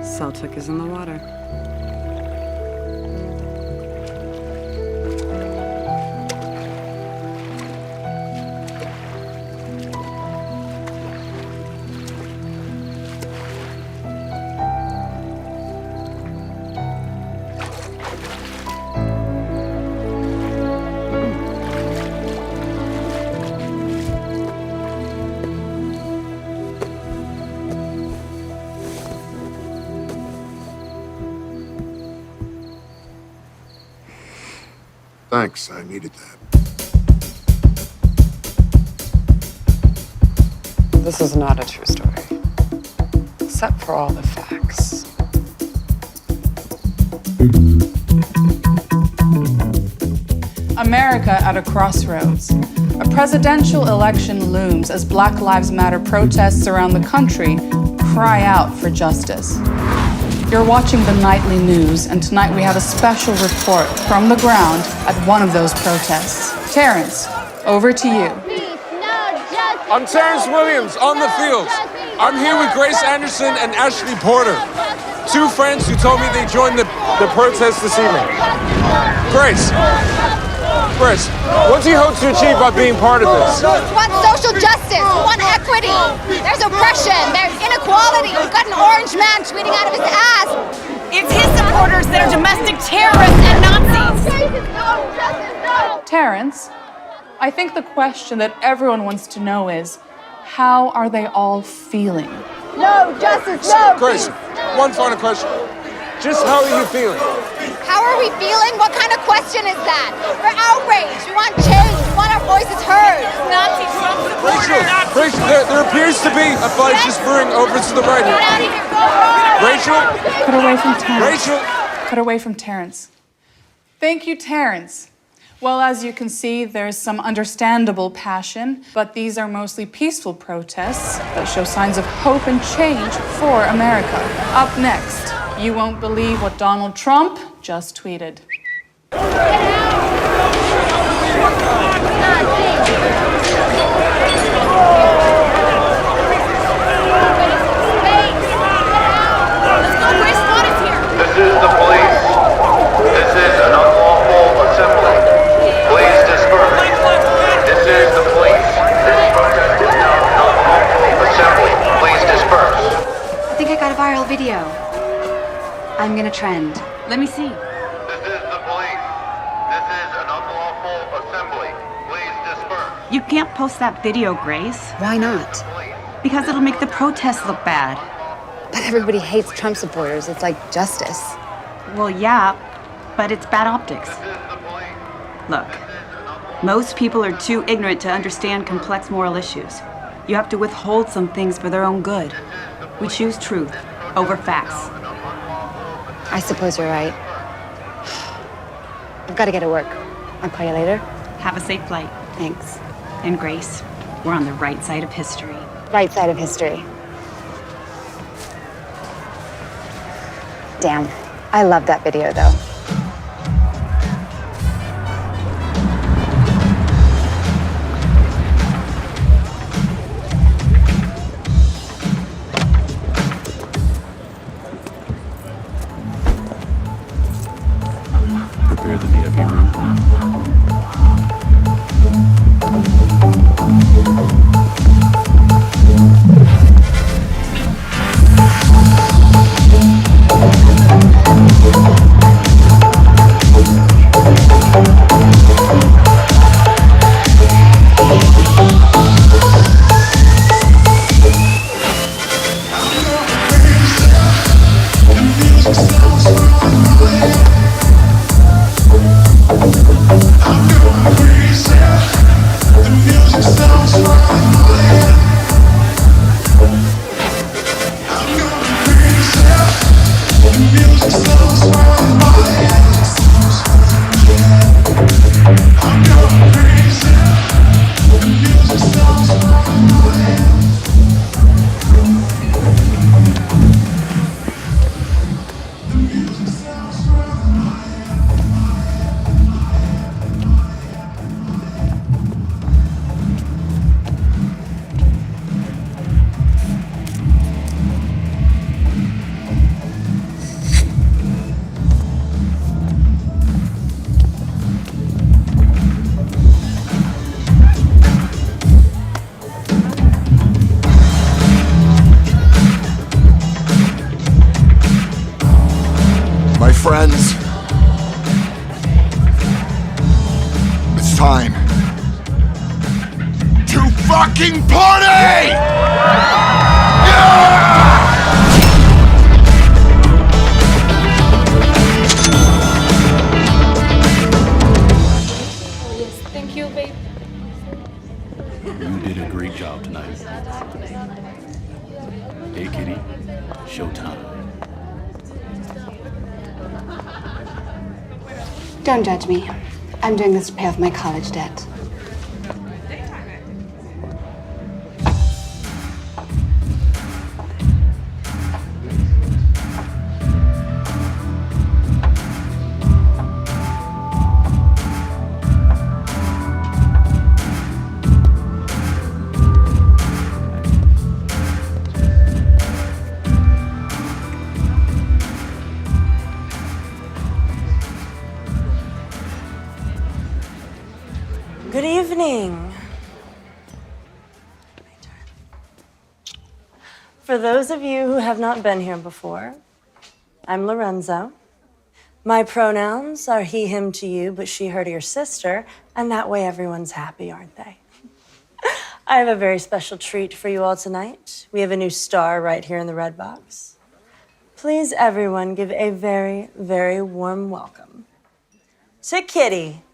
Celtic is in the water. Thanks, I needed that. This is not a true story, except for all the facts. America at a crossroads. A presidential election looms as Black Lives Matter protests around the country cry out for justice. You're watching the nightly news, and tonight we have a special report from the ground at one of those protests. Terrence, over to you. I'm Terrence Williams on the field. I'm here with Grace Anderson and Ashley Porter, two friends who told me they joined the protest this evening. Grace, what do you hope to achieve by being part of this? We want social justice. We want equity. There's oppression. There's inequality. We've got an orange man tweeting out of his ass. It's his supporters that are domestic terrorists and Nazis. Terrence, I think the question that everyone wants to know is, how are they all feeling? No justice, no Grace, one final question. Just how are you feeling? How are we feeling? What kind of question is that? We're outraged. We want change. We want our voices heard. Nazi Trump supporters. Rachel, there appears to be a fight just brewing over to the right here. Rachel? Cut away from Terrence. Rachel? Cut away from Terrence. Thank you, Terrence. Well, as you can see, there's some understandable passion, but these are mostly peaceful protests that show signs of hope and change for America. Up next, you won't believe what Donald Trump just tweeted. This is the police. This is an unlawful assembly. Please disperse. This is the police. This protest is now an unlawful assembly. Please disperse. I think I got a viral video. I'm gonna trend. Let me see. This is the police. This is an unlawful assembly. Please disperse. You can't post that video, Grace, Why not? because it'll make the protests look bad. But everybody hates Trump supporters. It's like justice. Well, yeah, but it's bad optics. Look, most people are too ignorant to understand complex moral issues. You have to withhold some things for their own good. We choose truth over facts. I suppose you're right. I've got to get to work. I'll call you later. Have a safe flight. Thanks. And Grace, we're on the right side of history. Right side of history. Damn. I love that video, though. Prepare the VIP room. The music sounds right. fucking party! Yeah! Thank you, babe. You did a great job tonight. Hey, Kitty. Showtime. Don't judge me. I'm doing this to pay off my college debt. Good evening. For those of you who have not been here before, I'm Lorenzo. My pronouns are he, him to you, but she, her to your sister, and that way everyone's happy, aren't they? I have a very special treat for you all tonight. We have a new star right here in the red box. Please, everyone, give a very, very warm welcome to Kitty.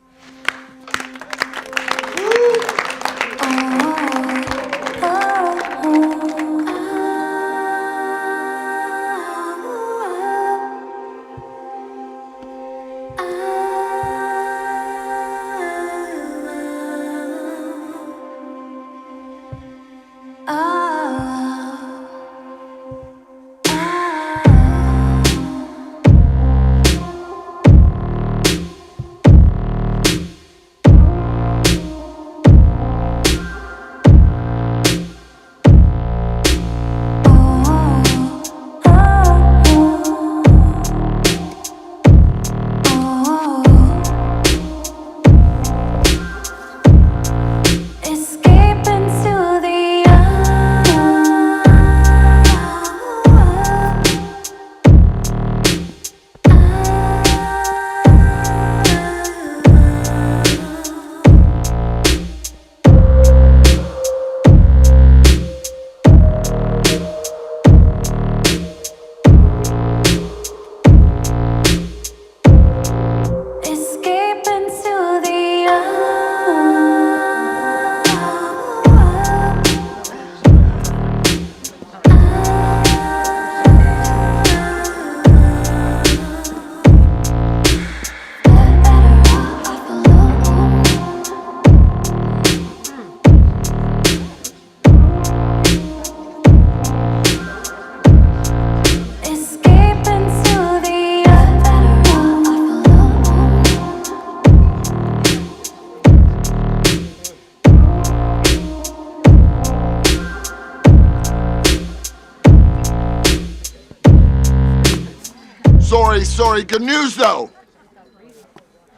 Sorry, good news though.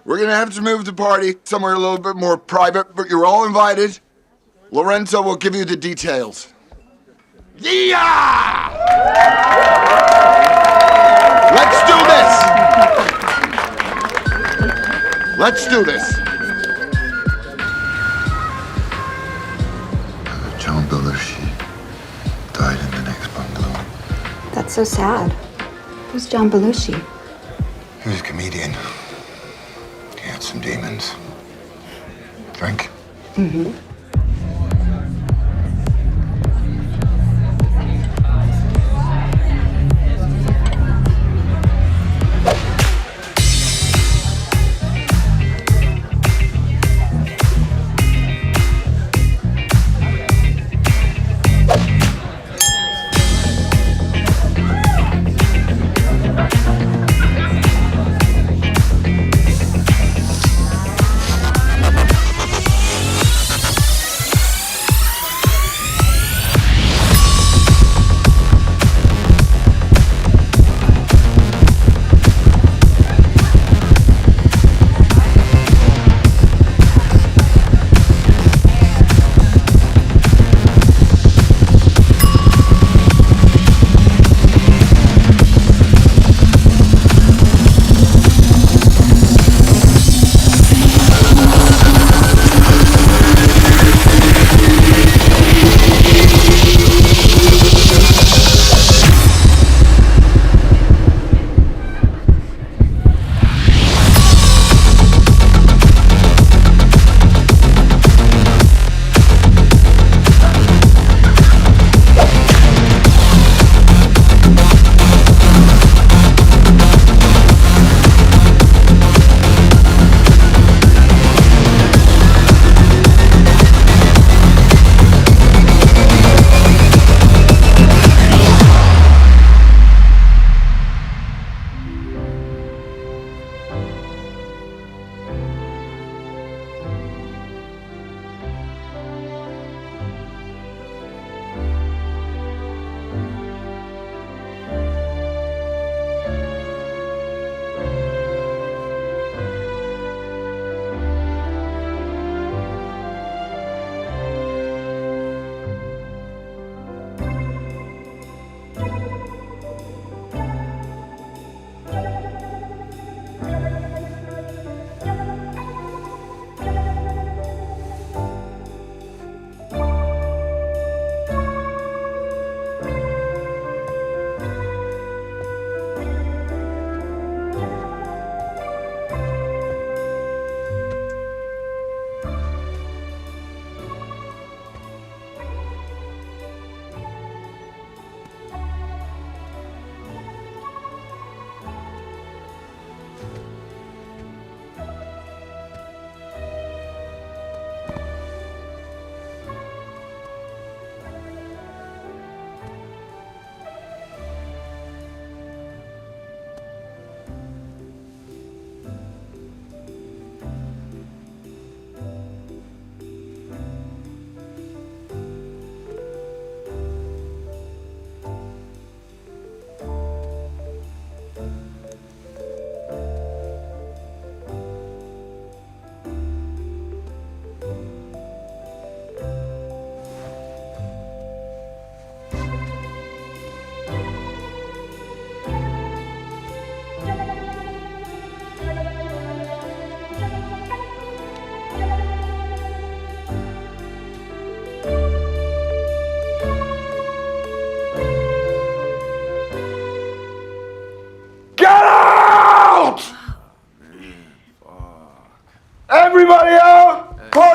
We're gonna have to move the party somewhere a little bit more private, but you're all invited. Lorenzo will give you the details. Yeah! Let's do this! Let's do this. John Belushi died in the next bungalow. That's so sad. Who's John Belushi? He was a comedian. He had some demons. Drink? Mm-hmm.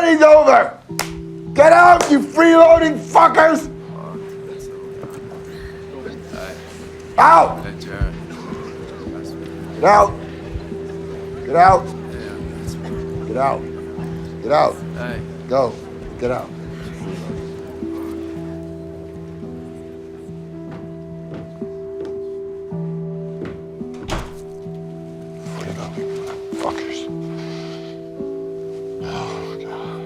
party's over! Get out, you freeloading fuckers! Out! Get out! Get out! Get out! Get out! Go! Get out! Fuckers. Oh, God.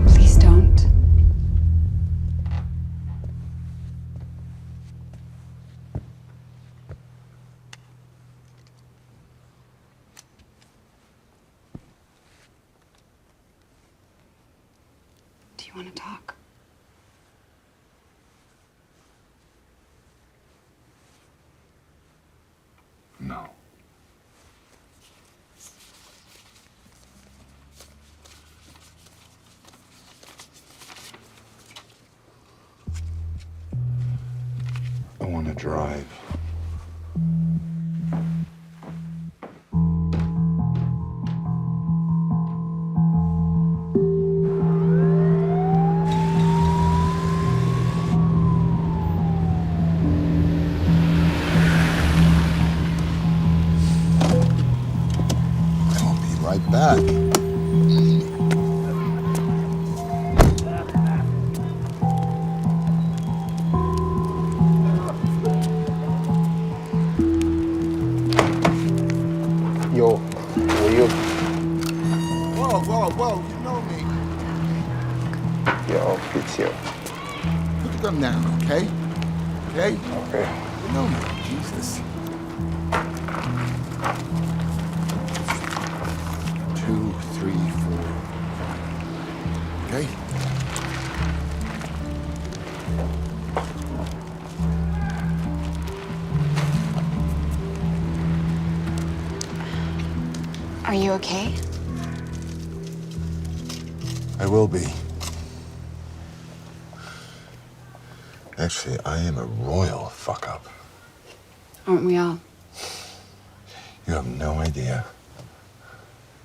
Please don't. Do you want to talk? No. I want to drive. I'll be right back. Yo, will you? Whoa, whoa, whoa, you know me. Yo, it's you. Put the gun down, okay? Okay? Okay. You know me, Jesus. 2, 3, 4. Okay? Are you okay? I will be. Actually, I am a royal fuck up. Aren't we all? You have no idea.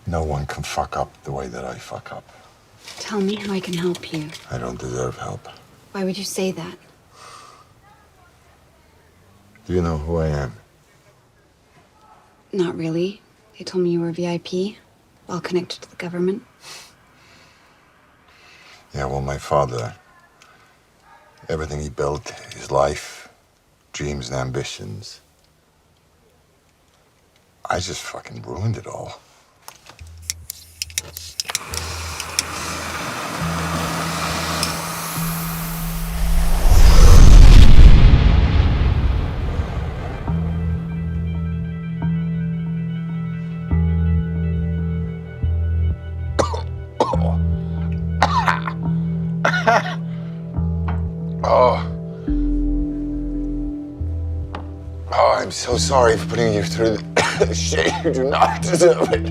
No one can fuck up the way that I fuck up. Tell me how I can help you. I don't deserve help. Why would you say that? Do you know who I am? Not really. They told me you were a VIP, well connected to the government. Yeah, well, my father, everything he built, his life, dreams and ambitions, I just fucking ruined it all. Oh, I'm so sorry for putting you through the shit. You do not deserve it.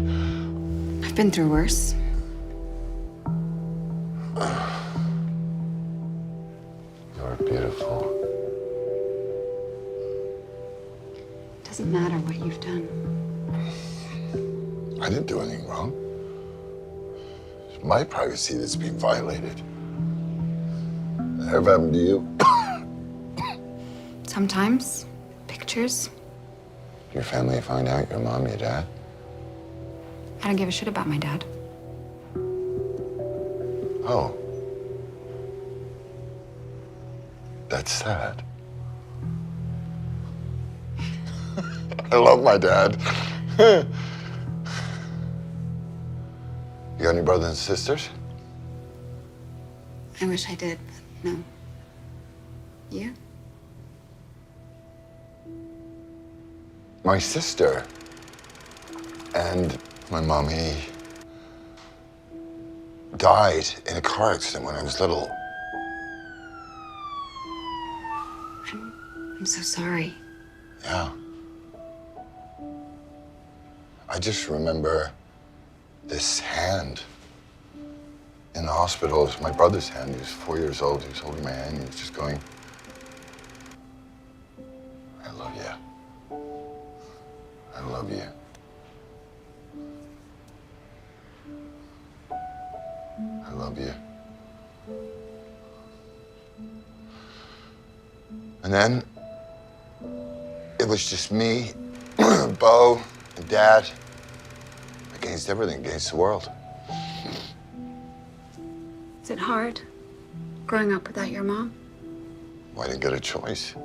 I've been through worse. You're beautiful. Doesn't matter what you've done. I didn't do anything wrong. It's my privacy that's being violated. Ever happened to you? Sometimes. Pictures. Your family find out your mom, your dad? I don't give a shit about my dad. Oh. That's sad. I love my dad. You got any brothers and sisters? I wish I did, but no. You? My sister and my mommy died in a car accident when I was little. I'm so sorry. Yeah. I just remember this hand in the hospital. It was my brother's hand. He was 4 years old. He was holding my hand. He was just going, I love you. I love you. I love you. And then it was just me, Bo, and Dad against everything, against the world. Is it hard growing up without your mom? Well, I didn't get a choice.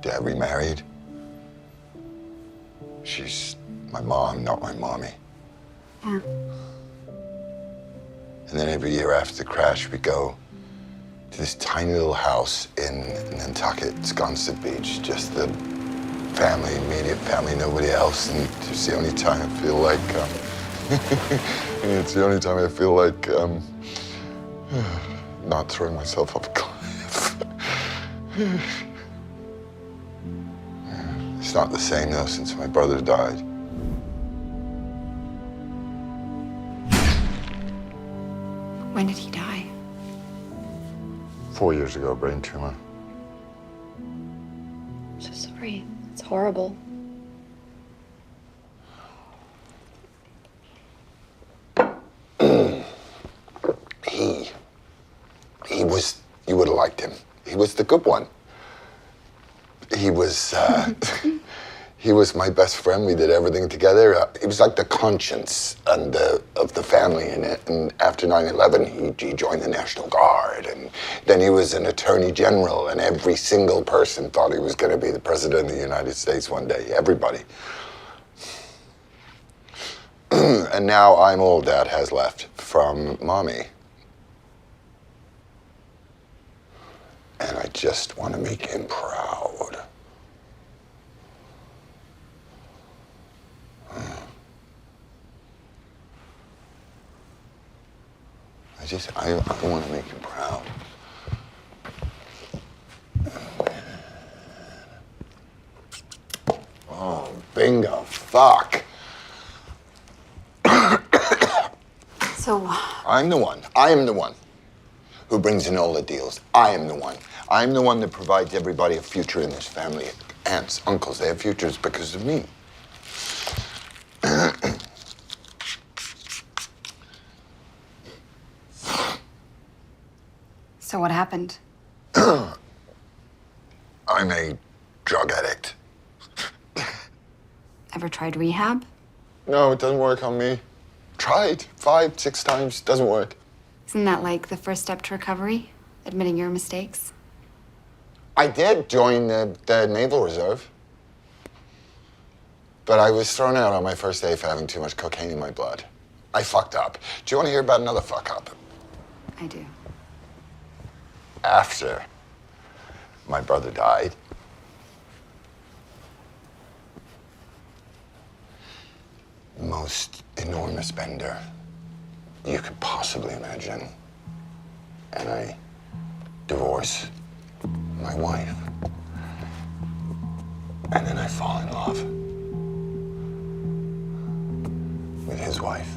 Dad remarried. She's my mom, not my mommy. Yeah. And then every year after the crash, we go to this tiny little house in Nantucket, Sconset Beach. Just the family, immediate family, nobody else. And it's the only time I feel like, it's the only time I feel like not throwing myself off a cliff. It's not the same though since my brother died. When did he die? 4 years ago, brain tumor. I'm so sorry. It's horrible. He was, you would have liked him. He was the good one. He was my best friend. We did everything together. He was like the conscience and of the family in it. And after 9/11, he joined the National Guard. And then he was an attorney general. And every single person thought he was going to be the president of the United States one day. Everybody. And now I'm all Dad has left from Mommy. And I just want to make him proud. I want to make him proud. Oh, bingo, fuck. So... I'm the one. I am the one who brings in all the deals. I am the one. I'm the one that provides everybody a future in this family. Aunts, uncles, they have futures because of me. So what happened? I'm a drug addict. Ever tried rehab? No, it doesn't work on me. Tried 5, 6 times, doesn't work. Isn't that like the first step to recovery? Admitting your mistakes? I did join the Naval Reserve. But I was thrown out on my first day for having too much cocaine in my blood. I fucked up. Do you want to hear about another fuck up? I do. After my brother died, most enormous bender you could possibly imagine. And I divorce my wife. And then I fall in love with his wife.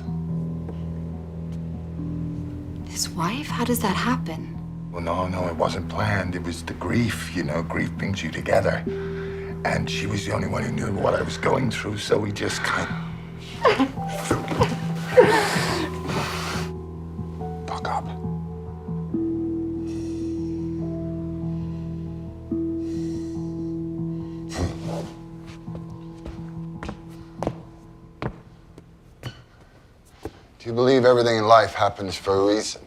His wife? How does that happen? Well, no, it wasn't planned. It was the grief, you know, grief brings you together. And she was the only one who knew what I was going through, so we just kind of... Fuck up. Do you believe everything in life happens for a reason?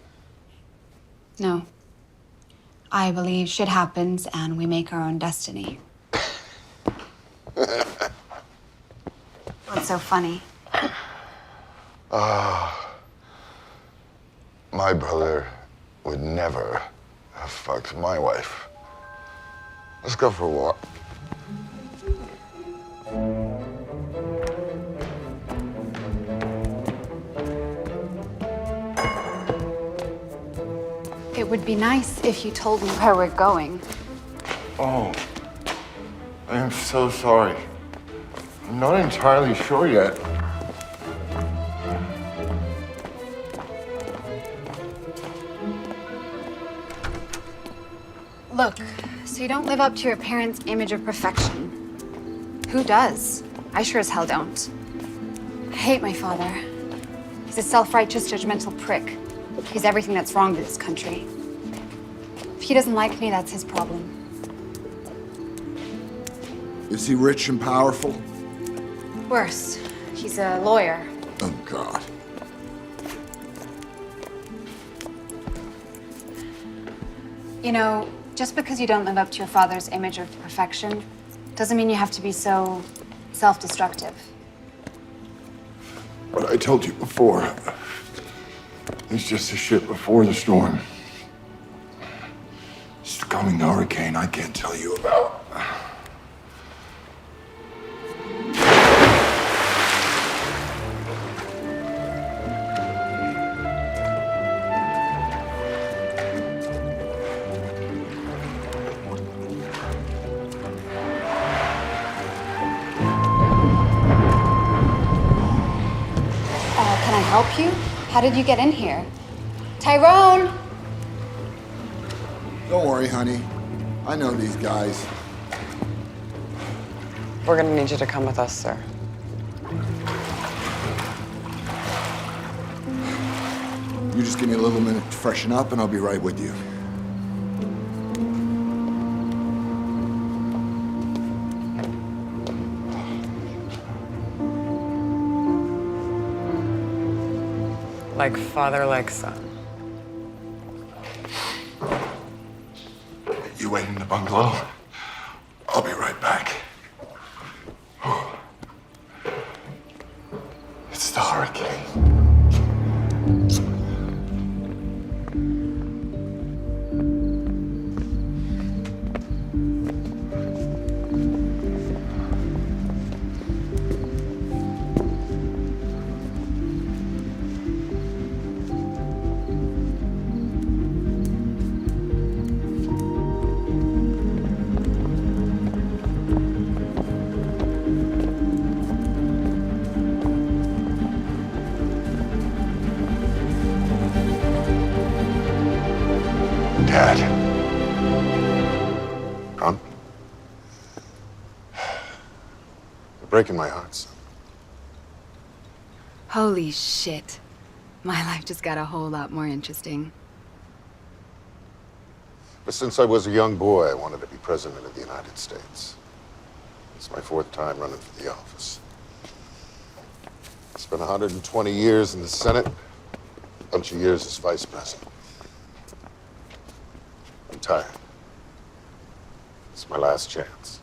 No. I believe shit happens and we make our own destiny. What's so funny? My brother would never have fucked my wife. Let's go for a walk. It would be nice if you told me where we're going. Oh, I am so sorry. I'm not entirely sure yet. Look, so you don't live up to your parents' image of perfection. Who does? I sure as hell don't. I hate my father. He's a self-righteous, judgmental prick. He's everything that's wrong with this country. If he doesn't like me, that's his problem. Is he rich and powerful? Worse, he's a lawyer. Oh, God. You know, just because you don't live up to your father's image of perfection doesn't mean you have to be so self-destructive. But I told you before, he's just a ship before the storm. It's the coming hurricane I can't tell you about. Can I help you? How did you get in here? Tyrone! Don't worry, honey. I know these guys. We're gonna need you to come with us, sir. You just give me a little minute to freshen up, and I'll be right with you. Like father, like son. You wait in the bungalow. I'll be right back. It's the hurricane. Dad. Ron? You're breaking my heart, son. Holy shit. My life just got a whole lot more interesting. But since I was a young boy, I wanted to be president of the United States. It's my 4th time running for the office. I spent 120 years in the Senate, a bunch of years as vice president. I'm tired. It's my last chance.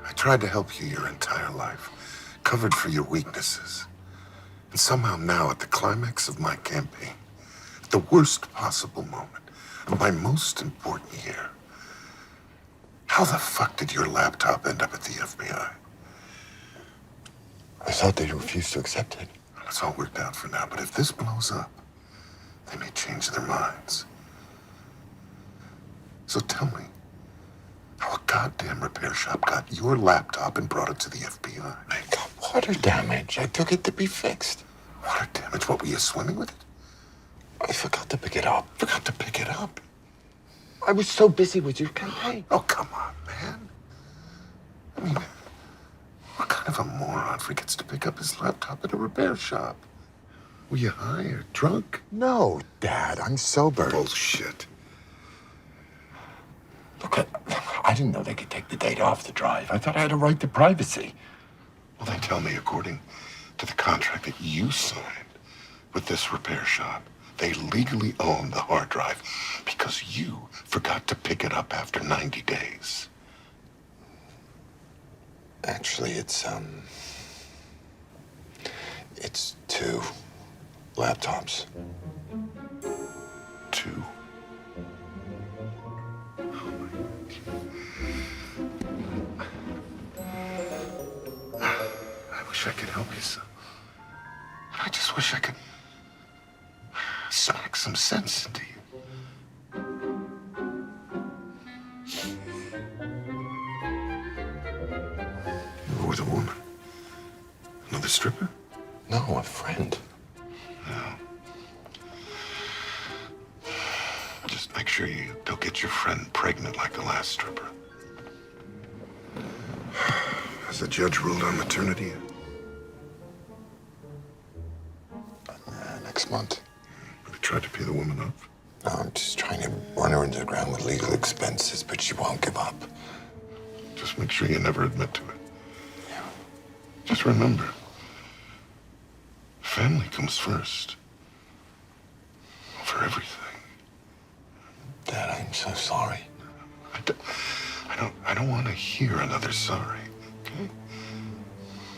I tried to help you your entire life, covered for your weaknesses. And somehow now, at the climax of my campaign, at the worst possible moment of my most important year, how the fuck did your laptop end up at the FBI? I thought they refused to accept it. Well, it's all worked out for now, but if this blows up, they may change their minds. So tell me, how a goddamn repair shop got your laptop and brought it to the FBI? I got water damage. I took it to be fixed. Water damage? What, were you swimming with it? I forgot to pick it up. Forgot to pick it up? I was so busy with your campaign. Oh, come on, man. I mean, what kind of a moron forgets to pick up his laptop at a repair shop? Were you high or drunk? No, Dad, I'm sober. Bullshit. Look, I didn't know they could take the date off the drive. I thought I had a right to privacy. Well, they tell me, according to the contract that you signed with this repair shop, they legally own the hard drive because you forgot to pick it up after 90 days. Actually, it's 2 laptops. 2? I wish I could help you, son. I just wish I could smack some sense into you. You were with a woman? Another stripper? No, a friend. No. Just make sure you don't get your friend pregnant like the last stripper. Has the judge ruled on maternity yet? Next month. Have you tried to pay the woman off? No, I'm just trying to run her into the ground with legal expenses, but she won't give up. Just make sure you never admit to it. Yeah. Just remember, family comes first. For everything. Dad, I'm so sorry. I don't want to hear another sorry. Okay?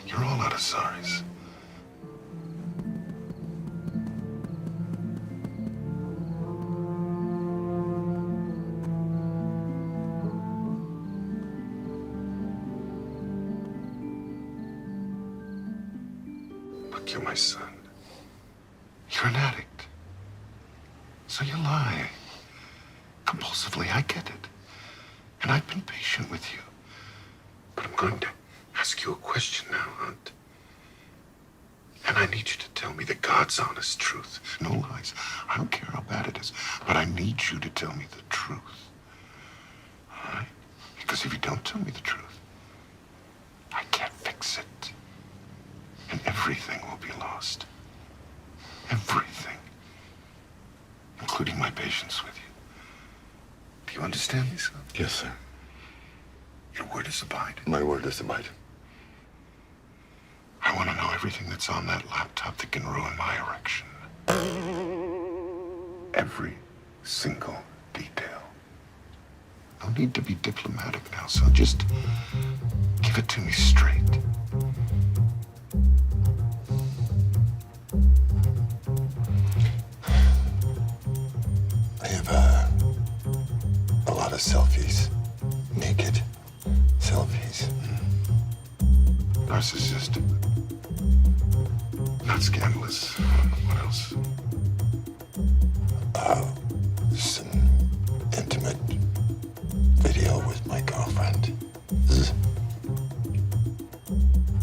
You're all out of sorries. Look, you're my son. You're an addict. So you lie. Compulsively, I get it. And I've been patient with you. But I'm going to ask you a question now, Hunt. And I need you to tell me the God's honest truth. No lies. I don't care how bad it is, but I need you to tell me the truth. All right? Because if you don't tell me the truth, I can't fix it. And everything will be lost. Everything. Including my patience with you. Do you understand me, son? Yes, sir. Your word is abide. My word is abide. I want to know everything that's on that laptop that can ruin my erection. Every single detail. No need to be diplomatic now, son. Just give it to me straight. I have a lot of selfies. Naked selfies. Narcissistic. Not scandalous. What else? Some intimate video with my girlfriend.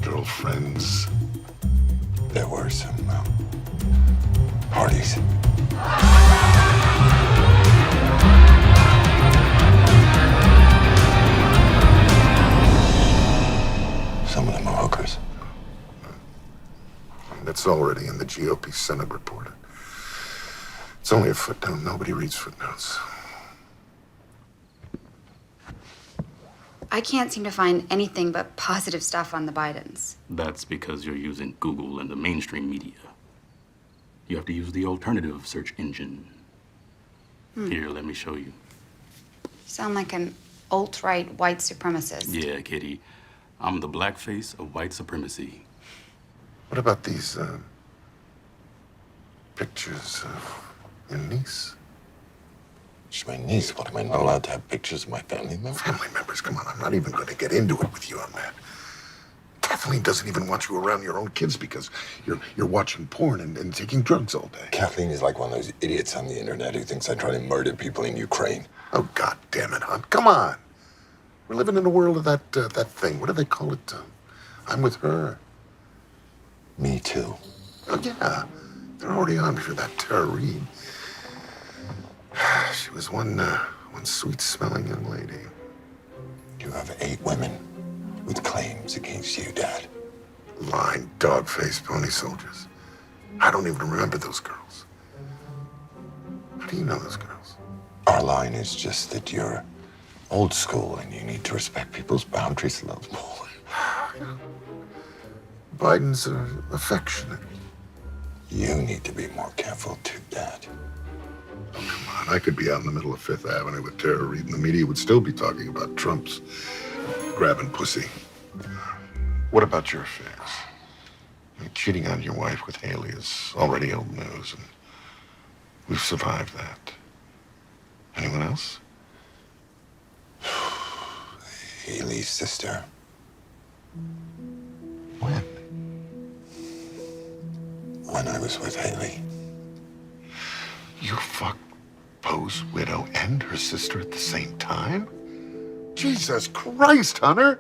Girlfriends? There were some parties. Some of them are hookers. That's already in the GOP Senate report. It's only a footnote. Nobody reads footnotes. I can't seem to find anything but positive stuff on the Bidens. That's because you're using Google and the mainstream media. You have to use the alternative search engine. Here, let me show you. You sound like an alt-right white supremacist. Yeah, Kitty. I'm the blackface of white supremacy. What about these pictures of your niece? She's my niece. What, am I not allowed to have pictures of my family members? Family members, come on. I'm not even going to get into it with you on that. Kathleen doesn't even want you around your own kids because you're watching porn and taking drugs all day. Kathleen is like one of those idiots on the internet who thinks I try to murder people in Ukraine. Oh, God damn it, Hunt. Come on. We're living in a world of that thing. What do they call it? I'm with her. Me too. Oh, yeah. They're already on me for that Tara Reid. She was one sweet-smelling young lady. You have 8 women with claims against you, Dad. Lying, dog-faced pony soldiers. I don't even remember those girls. How do you know those girls? Our line is just that you're old school and you need to respect people's boundaries a little more. Biden's affectionate. You need to be more careful too, Dad. Oh, come on. I could be out in the middle of Fifth Avenue with Tara Reid, and the media would still be talking about Trump's grabbing pussy. What about your affairs? I mean, cheating on your wife with Haley is already old news, and we've survived that. Anyone else? Haley's sister. When? When I was with Haley. You fucked Bo's widow and her sister at the same time? Jesus Christ, Hunter!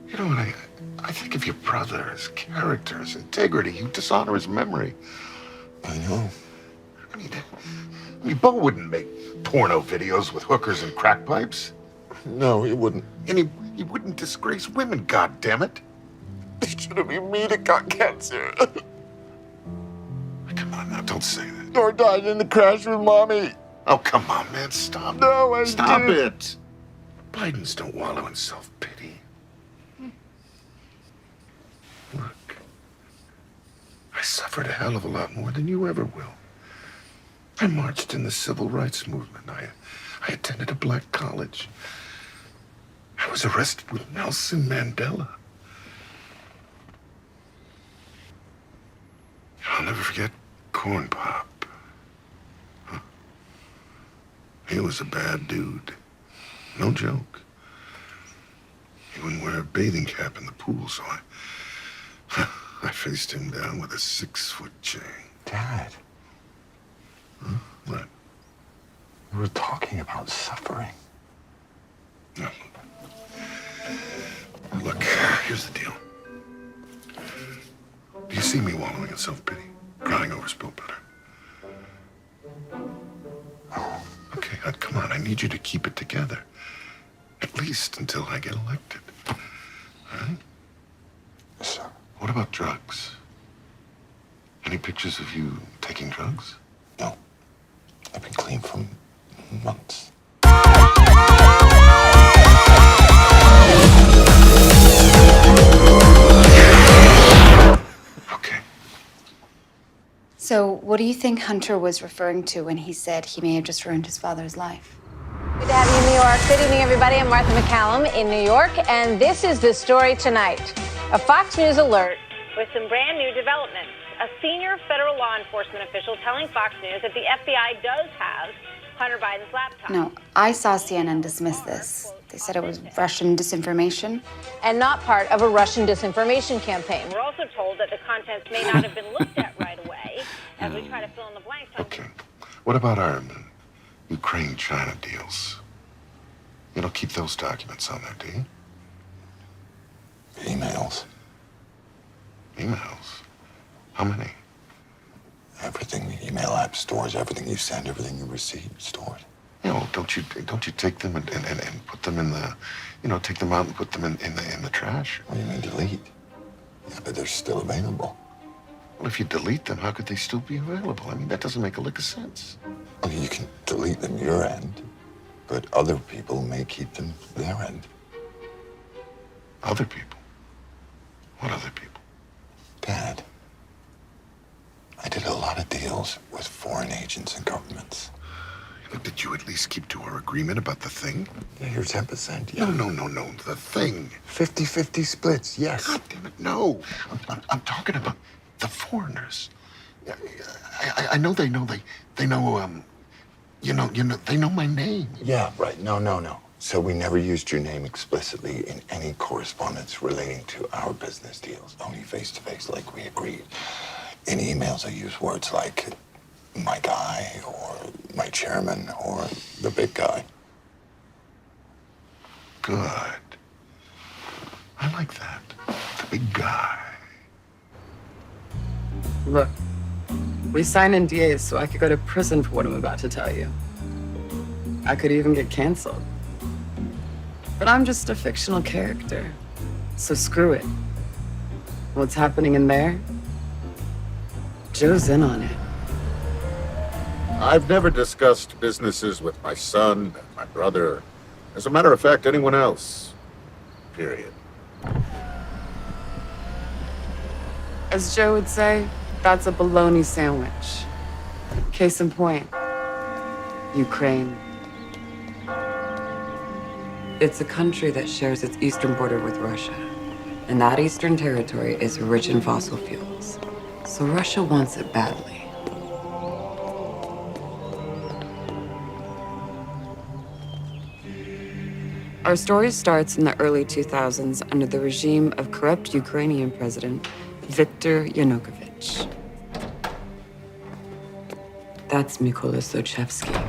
You know what, I think of your brother, his character, his integrity. You dishonor his memory. I know. I mean, Bo wouldn't make porno videos with hookers and crack pipes. No, he wouldn't. And he wouldn't disgrace women, goddammit. It should have been me that got cancer. Come on now, don't say that. Or died in the crash with Mommy. Oh, come on, man, stop. No, I Stop didn't. it. Bidens don't wallow in self-pity. Look, I suffered a hell of a lot more than you ever will. I marched in the civil rights movement. I attended a black college. I was arrested with Nelson Mandela. I'll never forget Corn Pop. Huh. He was a bad dude. No joke. He wouldn't wear a bathing cap in the pool, so I faced him down with a 6-foot chain. Dad. Huh? What? We were talking about suffering. No. Look, here's the deal. Do you see me wallowing in self-pity? Crying over spilled butter? Okay, come on. I need you to keep it together. At least until I get elected. All right? Yes, sir. What about drugs? Any pictures of you taking drugs? No. I've been clean for months. Okay. So, what do you think Hunter was referring to when he said he may have just ruined his father's life? Good to have you in New York. Good evening, everybody. I'm Martha McCallum in New York, and this is the story tonight. A Fox News alert with some brand new developments. A senior federal law enforcement official telling Fox News that the FBI does have Hunter Biden's laptop. No, I saw CNN dismiss this. They said it was Russian disinformation. And not part of a Russian disinformation campaign. We're also told that the contents may not have been looked at right away as we try to fill in the blanks. Okay. What about our Ukraine-China deals? You don't keep those documents on there, do you? Emails. Emails? How many? Everything the email app stores, everything you send, everything you receive stored. You know, don't you take them and put them in the, take them out and put them in the trash? What do you mean delete? Yeah, but they're still available. Well, if you delete them, how could they still be available? I mean, that doesn't make a lick of sense. Well, you can delete them your end, but other people may keep them their end. Other people? What other people? Dad, I did a lot of deals with foreign agents and governments. Did you at least keep to our agreement about the thing? Yeah, your 10%, yeah. No, the thing. 50-50 splits, yes. God damn it, no. I'm talking about the foreigners. I know they know they know my name. Yeah, right. No. So we never used your name explicitly in any correspondence relating to our business deals, only face-to-face like we agreed. In emails, I use words like my guy or my chairman or the big guy. Good. I like that. The big guy. Look, we signed NDAs so I could go to prison for what I'm about to tell you. I could even get canceled. But I'm just a fictional character, so screw it. What's happening in there? Joe's in on it. I've never discussed businesses with my son, my brother. As a matter of fact, anyone else. Period. As Joe would say, that's a bologna sandwich. Case in point, Ukraine. It's a country that shares its eastern border with Russia. And that eastern territory is rich in fossil fuels. So Russia wants it badly. Our story starts in the early 2000s under the regime of corrupt Ukrainian president Viktor Yanukovych. That's Mykola Zlochevsky,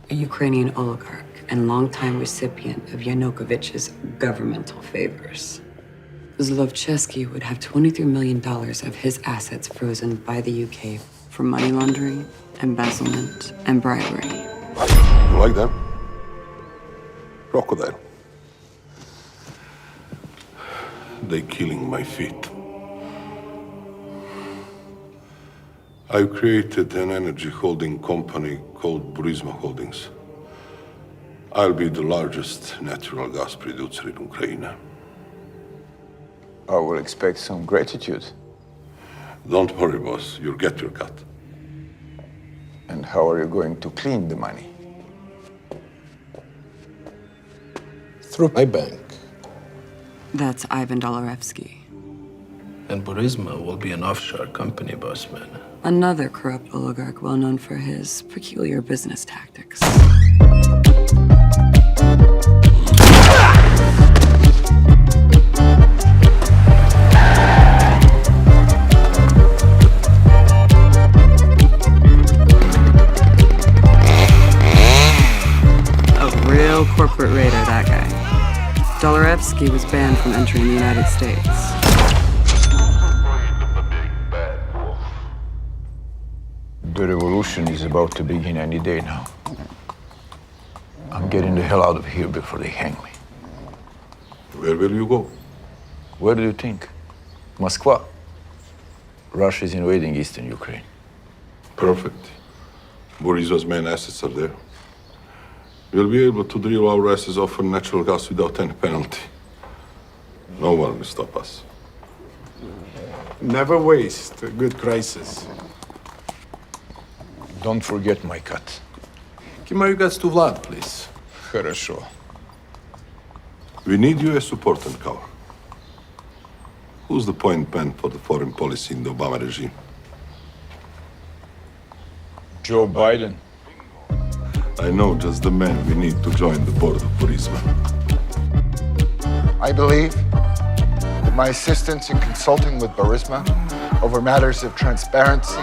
a Ukrainian oligarch and longtime recipient of Yanukovych's governmental favors. Zlochevsky would have $23 million of his assets frozen by the UK for money laundering, embezzlement, and bribery. You like that? Crocodile. They killing my feet. I've created an energy holding company called Burisma Holdings. I'll be the largest natural gas producer in Ukraine. I will expect some gratitude. Don't worry, boss. You'll get your cut. And how are you going to clean the money? Through my bank. That's Ivan Dolorevsky. And Burisma will be an offshore company, boss man. Another corrupt oligarch well known for his peculiar business tactics. A real corporate raider, that guy. Dolorevsky was banned from entering the United States. The revolution is about to begin any day now. I'm getting the hell out of here before they hang me. Where will you go? Where do you think? Moscow. Russia is invading eastern Ukraine. Perfect. Burisma's main assets are there. We'll be able to drill our asses off for natural gas without any penalty. No one will stop us. Never waste a good crisis. Don't forget my cut. Give my regards to Vlad, please. Хорошо. We need U.S. support and cover. Who's the point man for the foreign policy in the Obama regime? Joe Biden. I know just the man we need to join the board of Burisma. I believe that my assistance in consulting with Burisma over matters of transparency,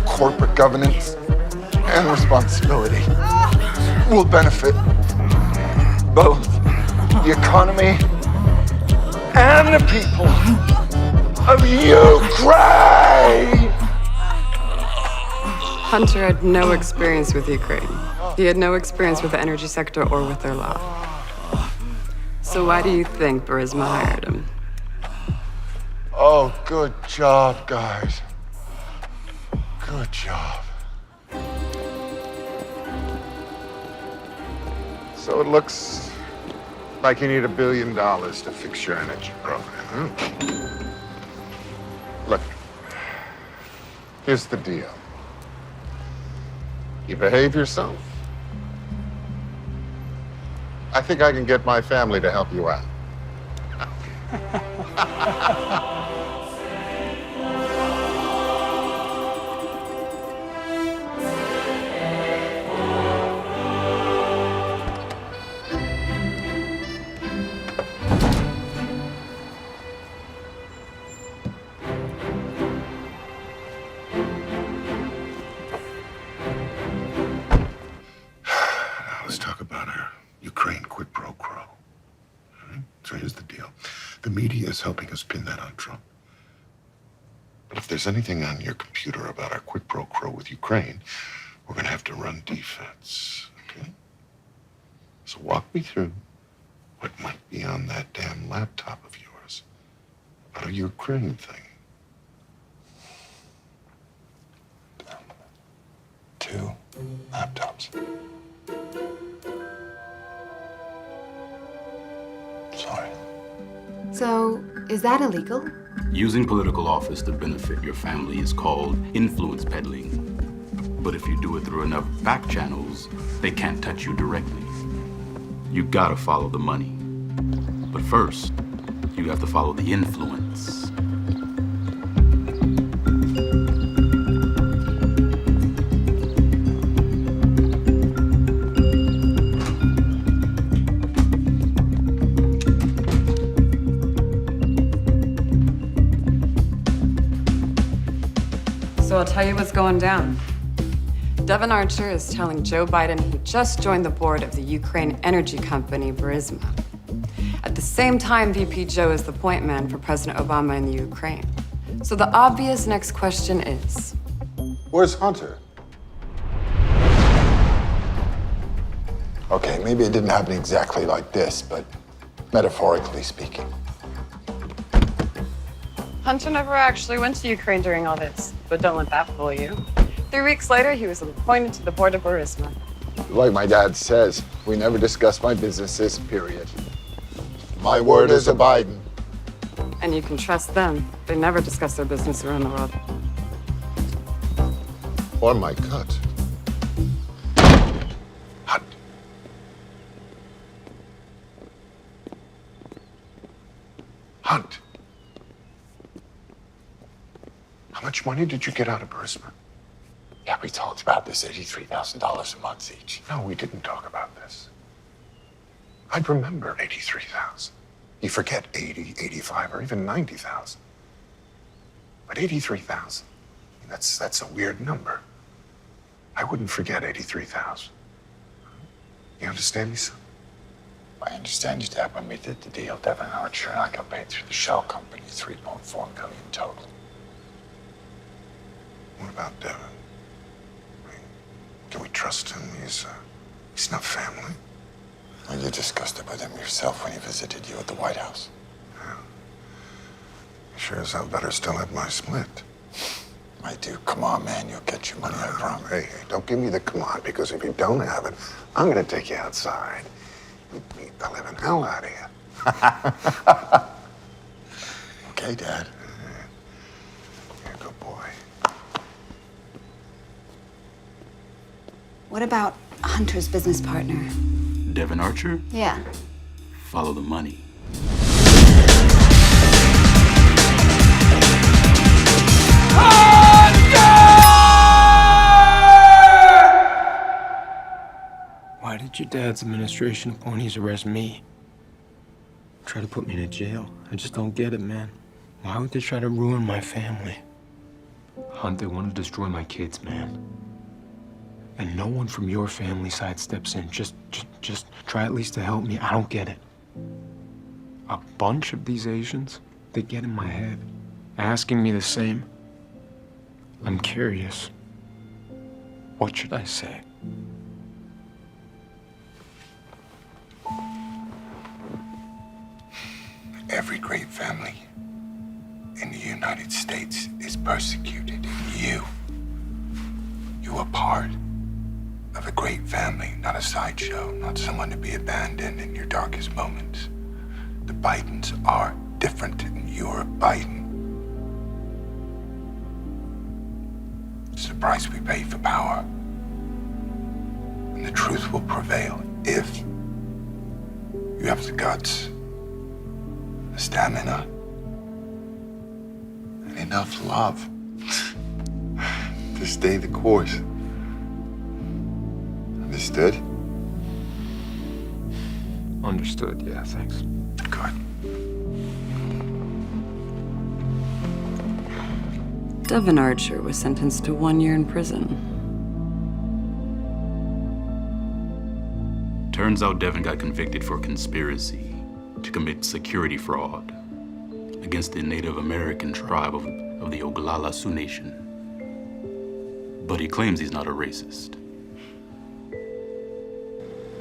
corporate governance, and responsibility will benefit both the economy and the people of Ukraine. Hunter had no experience with Ukraine. He had no experience with the energy sector or with their law. So why do you think Burisma hired him? Oh, good job, guys. Good job. So it looks like you need $1 billion to fix your energy program, huh? Look, here's the deal. You behave yourself, I think I can get my family to help you out. Let's talk about our Ukraine quid pro quo. So here's the deal. The media is helping us pin that on Trump. But if there's anything on your computer about our quid pro quo with Ukraine, we're going to have to run defense, okay? So walk me through what might be on that damn laptop of yours a Ukraine thing. 2 laptops. Sorry. So, is that illegal? Using political office to benefit your family is called influence peddling. But if you do it through enough back channels, they can't touch you directly. You gotta follow the money. But first, you have to follow the influence. So I'll tell you what's going down. Devin Archer is telling Joe Biden he just joined the board of the Ukraine energy company Burisma. At the same time, VP Joe is the point man for President Obama in the Ukraine. So the obvious next question is, Where's Hunter? Okay, maybe it didn't happen exactly like this, but metaphorically speaking. Hunter never actually went to Ukraine during all this, but don't let that fool you. 3 weeks later, he was appointed to the board of Burisma. Like my dad says, we never discuss my businesses, period. My word is a Biden. And you can trust them. They never discuss their business around the world. Or my cut. Hunt. How much money did you get out of Burisma? Yeah, we talked about this, $83,000 a month each. No, we didn't talk about this. I'd remember 83,000. You forget 80, 85, or even 90,000. But 83,000, that's a weird number. I wouldn't forget 83,000. You understand me, son? I understand you, Dad. When we did the deal, Devin Archer and I got paid through the shell company, $3.4 million total. What about Devin? Can we trust him? He's not family. Well, you discussed it with him yourself when he visited you at the White House. Yeah. Sure as hell better still have my split. I do. Come on, man. You'll get your money, I promise. Hey, don't give me the come on, because if you don't have it, I'm gonna take you outside and beat the living hell out of you. Okay, Dad. You're a good boy. What about Hunter's business partner? Devin Archer? Yeah. Follow the money. Why did your dad's administration of ponies arrest me? Try to put me in jail. I just don't get it, man. Why would they try to ruin my family? Hunt, they want to destroy my kids, man. And no one from your family side steps in. Just try at least to help me. I don't get it. A bunch of these Asians, they get in my head, asking me the same. I'm curious. What should I say? Every great family in the United States is persecuted. And you are part of a great family, not a sideshow, not someone to be abandoned in your darkest moments. The Bidens are different, and you're a Biden. It's the price we pay for power. And the truth will prevail if you have the guts, the stamina, and enough love to stay the course. Understood? Understood, yeah, thanks. Good. Devin Archer was sentenced to 1 year in prison. Turns out Devin got convicted for conspiracy to commit security fraud against the Native American tribe of the Oglala Sioux Nation. But he claims he's not a racist.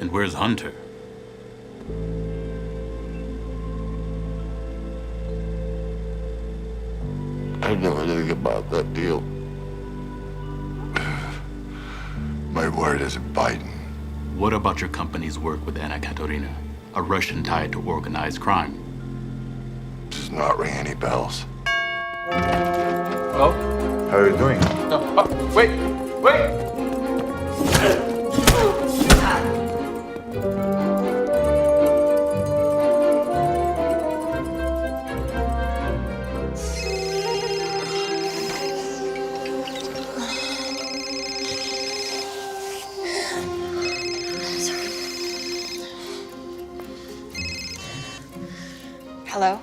And where's Hunter? I know anything about that deal. My word isn't Biden. What about your company's work with Anna Katerina, a Russian tied to organized crime? Does not ring any bells. Hello? How are you doing? Wait! Hello?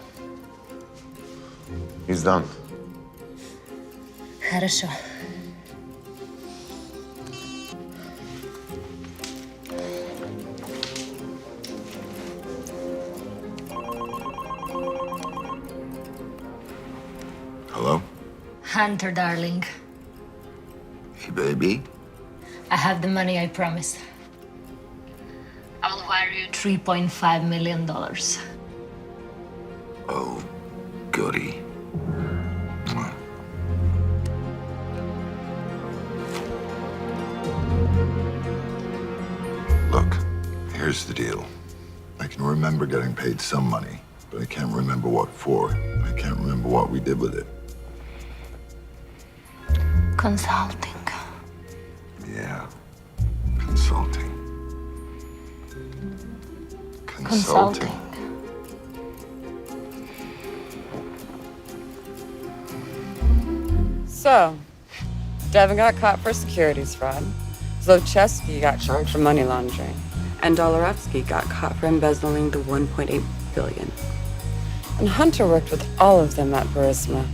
He's done. Хорошо. Hello? Hunter, darling. Hey, baby. I have the money I promised. I will wire you $3.5 million. Oh, goody. Look, here's the deal. I can remember getting paid some money, but I can't remember what for. I can't remember what we did with it. Consulting. Yeah, consulting. Consulting. So, Devin got caught for securities fraud. Zlochevsky got charged for money laundering. And Dolorevsky got caught for embezzling the $1.8 billion. And Hunter worked with all of them at Burisma.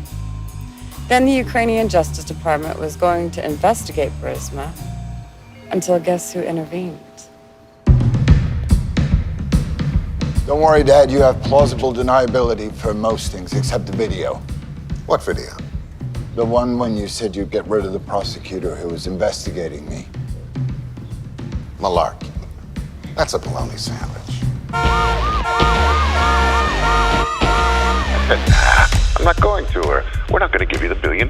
Then the Ukrainian Justice Department was going to investigate Burisma until guess who intervened? Don't worry, Dad. You have plausible deniability for most things except the video. What video? The one when you said you'd get rid of the prosecutor who was investigating me. Malarkey. That's a bologna sandwich. I'm not going to her. We're not going to give you the $1 billion.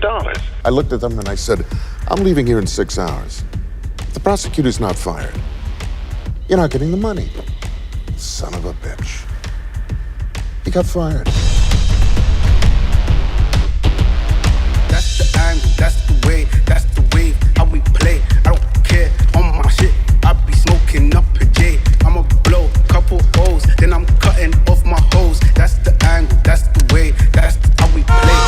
I looked at them and I said, I'm leaving here in 6 hours. If the prosecutor's not fired, you're not getting the money. Son of a bitch. He got fired. That's the angle, that's the wave, how we play. I don't care, on my shit, I be smoking up a J. I'ma blow a couple O's, then I'm cutting off my hose. That's the angle, that's the way, that's how we play.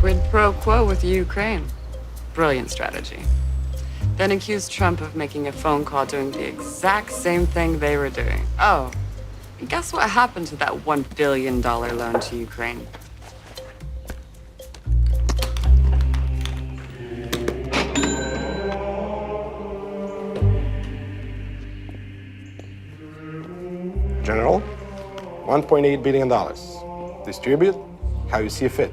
Quid pro quo with Ukraine. Brilliant strategy. Then accused Trump of making a phone call doing the exact same thing they were doing. Oh, and guess what happened to that $1 billion loan to Ukraine? General, $1.8 billion. Distribute how you see fit.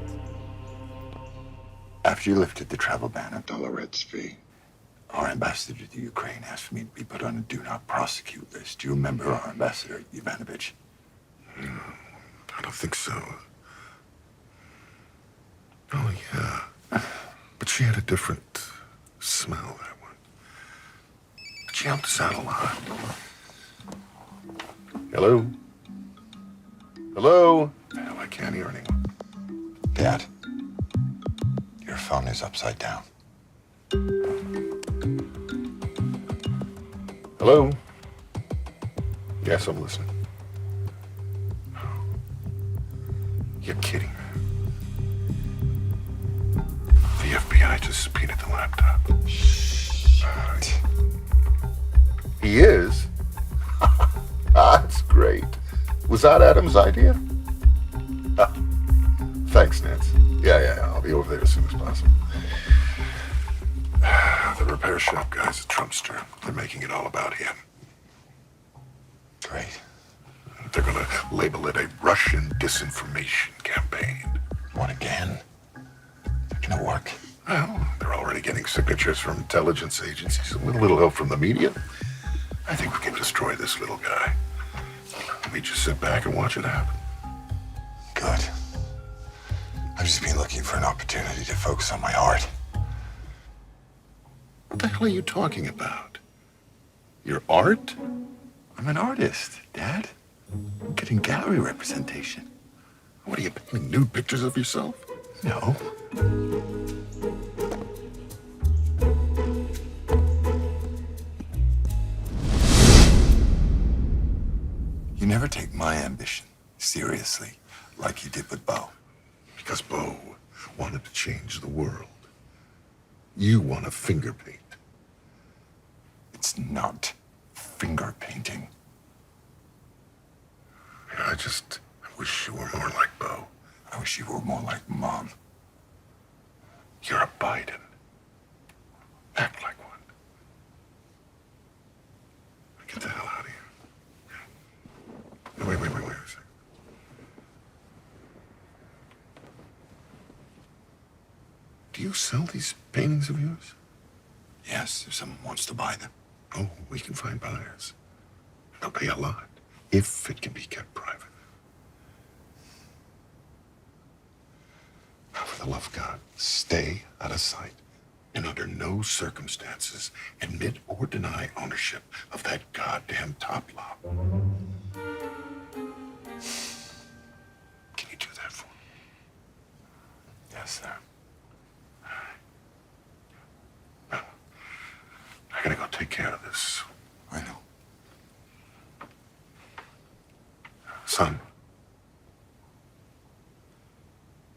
After you lifted the travel ban on Dolorevsky, our ambassador to Ukraine asked for me to be put on a do not prosecute list. Do you remember our ambassador, Ivanovich? I don't think so. Oh, yeah. But she had a different smell, that one. But she helped us out a lot. Hello? Hello? Hell, I can't hear anyone. Dad, your phone is upside down. Hello? Yes, I'm listening. You're kidding. The FBI just subpoenaed the laptop. Shit. He is? That's great. Was that Adam's idea? Thanks, Nance. Yeah, I'll be over there as soon as possible. The repair shop guy's a Trumpster. They're making it all about him. Great. They're gonna label it a Russian disinformation campaign. What again? Can it work? Well, they're already getting signatures from intelligence agencies and with a little help from the media. I think we can destroy this little guy. Let me just sit back and watch it happen. Good. I've just been looking for an opportunity to focus on my art. What the hell are you talking about? Your art? I'm an artist, Dad. I'm getting gallery representation. What are you painting nude pictures of yourself? No. You never take my ambition seriously like you did with Bo. Because Bo wanted to change the world. You want to finger paint. It's not finger painting. I wish you were more like Bo. I wish you were more like Mom. You're a Biden. Act like one. Get the hell out of here. No, wait a second. Do you sell these paintings of yours? Yes, if someone wants to buy them. Oh, we can find buyers. They'll pay a lot, if it can be kept private. Now, for the love of God, stay out of sight, and under no circumstances admit or deny ownership of that goddamn top lob. Can you do that for me? Yes, sir. I gotta go take care of this. I know. Son,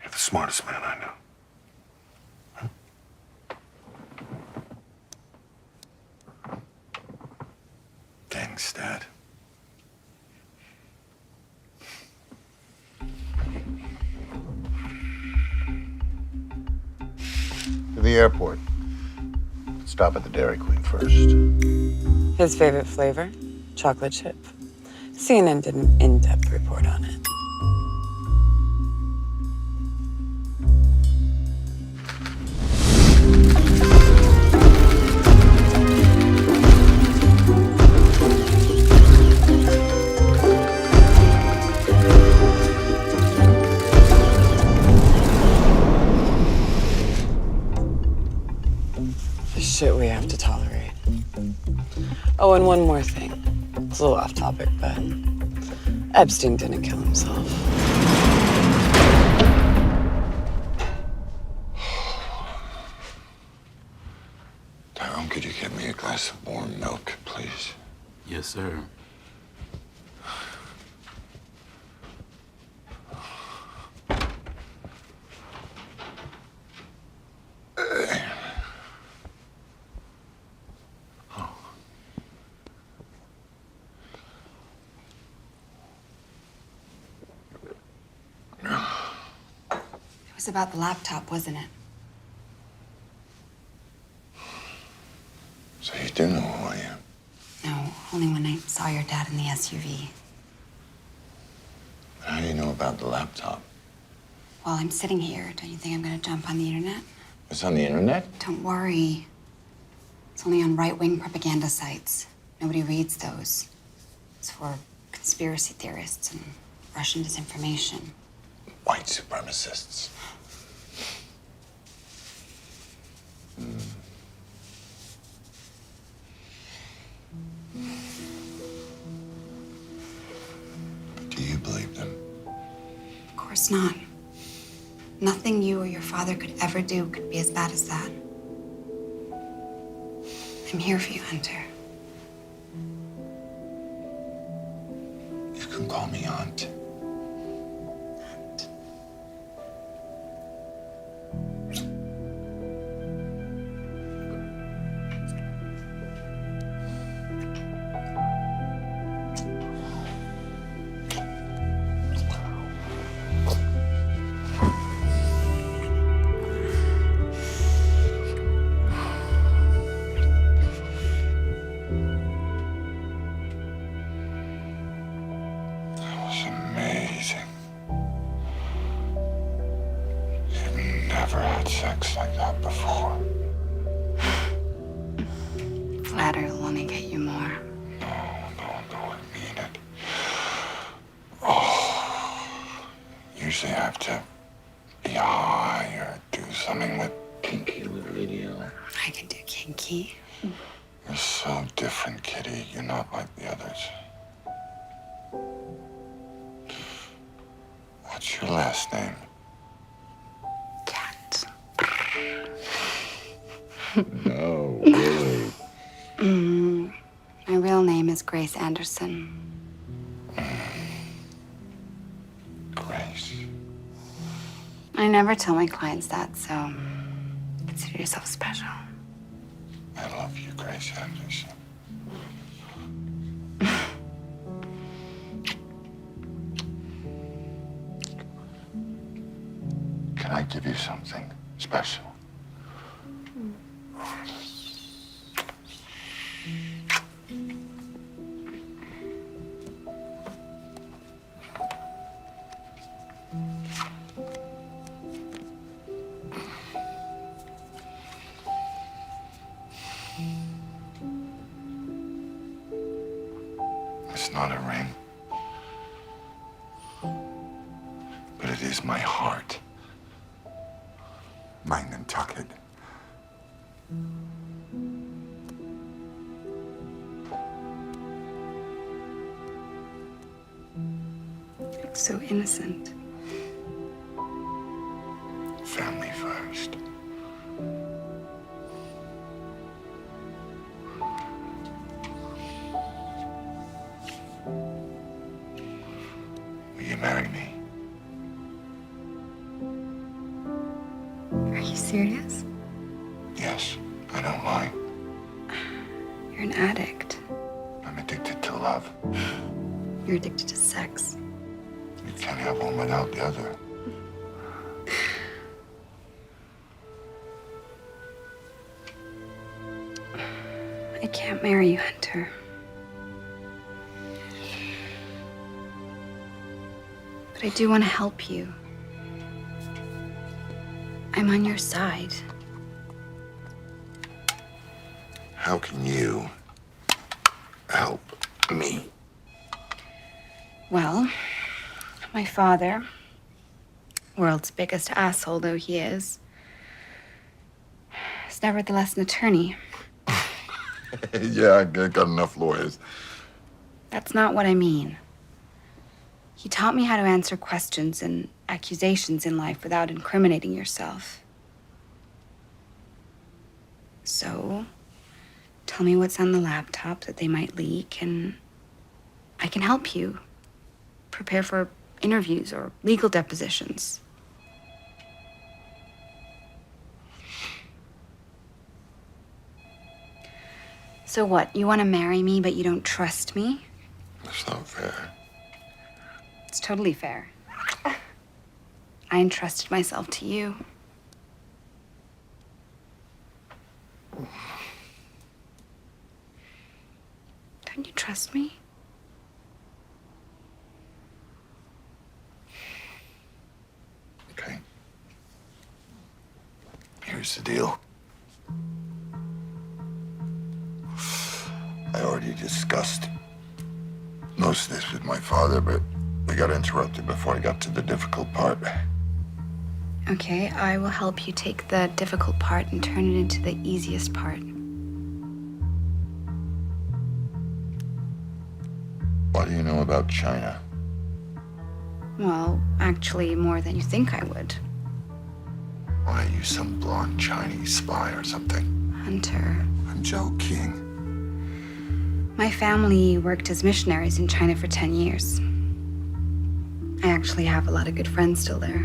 you're the smartest man I know. Thanks, Dad. To the airport. Stop at the Dairy Queen first. His favorite flavor? Chocolate chip. CNN did an in-depth report on it. The shit we have to tolerate. Oh, and one more thing. It's a little off topic, but Epstein didn't kill himself. Tyrone, could you get me a glass of warm milk, please? Yes, sir. It was about the laptop, wasn't it? So you do know who I am? No, only when I saw your dad in the SUV. How do you know about the laptop? While I'm sitting here, don't you think I'm gonna jump on the internet? It's on the internet? Don't worry. It's only on right-wing propaganda sites. Nobody reads those. It's for conspiracy theorists and Russian disinformation. White supremacists. Do you believe them? Of course not. Nothing you or your father could ever do could be as bad as that. I'm here for you, Hunter. You can call me Aunt. Never had sex like that before. Flattery will only get you more. No, I mean it. have to be high or do something with kinky little video. I can do kinky. You're so different, Kitty. You're not like the others. What's your last name? Cat. No, really. My real name is Grace Anderson. Grace. I never tell my clients that, so consider yourself special. I love you, Grace Anderson. Can I give you something special? It's not a ring, but it is my heart. Mine Nantucket. It's so innocent. Family first. Will you marry me? Are you serious? Yes, I don't lie. You're an addict. I'm addicted to love. You're addicted to sex. You can't have one without the other. I can't marry you, Hunter. But I do want to help you. I'm on your side. How can you help me? Well, my father, world's biggest asshole though he is nevertheless an attorney. Yeah, I got enough lawyers. That's not what I mean. He taught me how to answer questions and accusations in life without incriminating yourself. So, tell me what's on the laptop that they might leak, and I can help you prepare for interviews or legal depositions. So what, you want to marry me, but you don't trust me? That's not fair. It's totally fair. I entrusted myself to you. Don't you trust me? Okay. Here's the deal. I already discussed most of this with my father, but we got interrupted before I got to the difficult part. Okay, I will help you take the difficult part and turn it into the easiest part. What do you know about China? Well, actually, more than you think I would. Why, are you some blonde Chinese spy or something? Hunter. I'm joking. My family worked as missionaries in China for 10 years. I actually have a lot of good friends still there.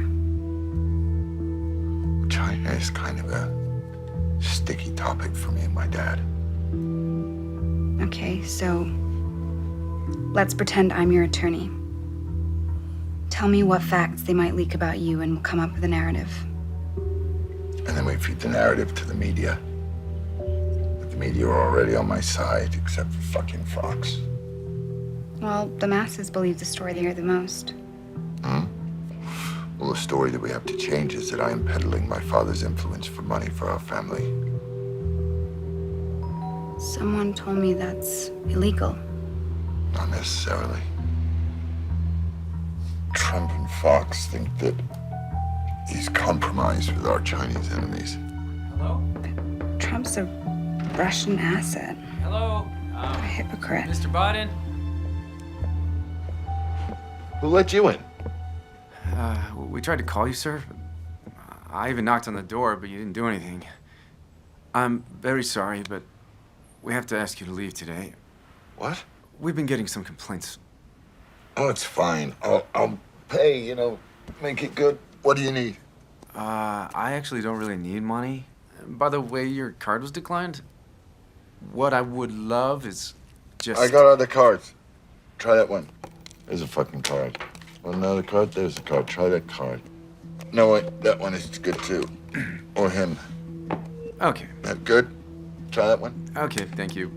China is kind of a sticky topic for me and my dad. Okay, so let's pretend I'm your attorney. Tell me what facts they might leak about you and we'll come up with a narrative. And then we feed the narrative to the media. But the media are already on my side, except for fucking Fox. Well, the masses believe the story they hear the most. Well, the story that we have to change is that I am peddling my father's influence for money for our family. Someone told me that's illegal. Not necessarily. Trump and Fox think that He's compromised with our Chinese enemies. Trump's a Russian asset. Hello? A hypocrite. Mr. Biden? Who let you in? We tried to call you, sir. I even knocked on the door, but you didn't do anything. I'm very sorry, but we have to ask you to leave today. What? We've been getting some complaints. Oh, it's fine. I'll pay, make it good. What do you need? I actually don't really need money. By the way, your card was declined. What I would love is just... I got other cards. Try that one. There's a fucking card. Want another card? There's a card. Try that card. No, wait. That one is good, too. Or him. Okay. That good? Try that one. Okay, thank you.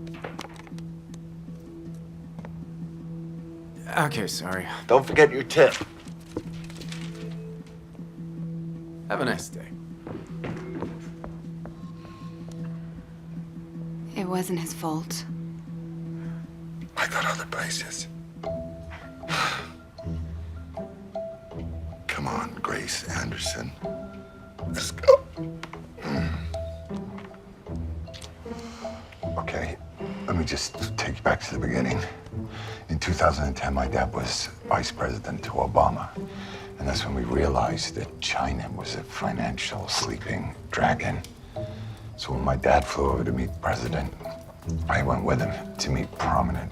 Okay, sorry. Don't forget your tip. Have a nice day. It wasn't his fault. I got other places. Come on, Grace Anderson. Let's go. Okay, let me just take you back to the beginning. In 2010, my dad was vice president to Obama. And that's when we realized that China was a financial sleeping dragon. So when my dad flew over to meet the president, I went with him to meet prominent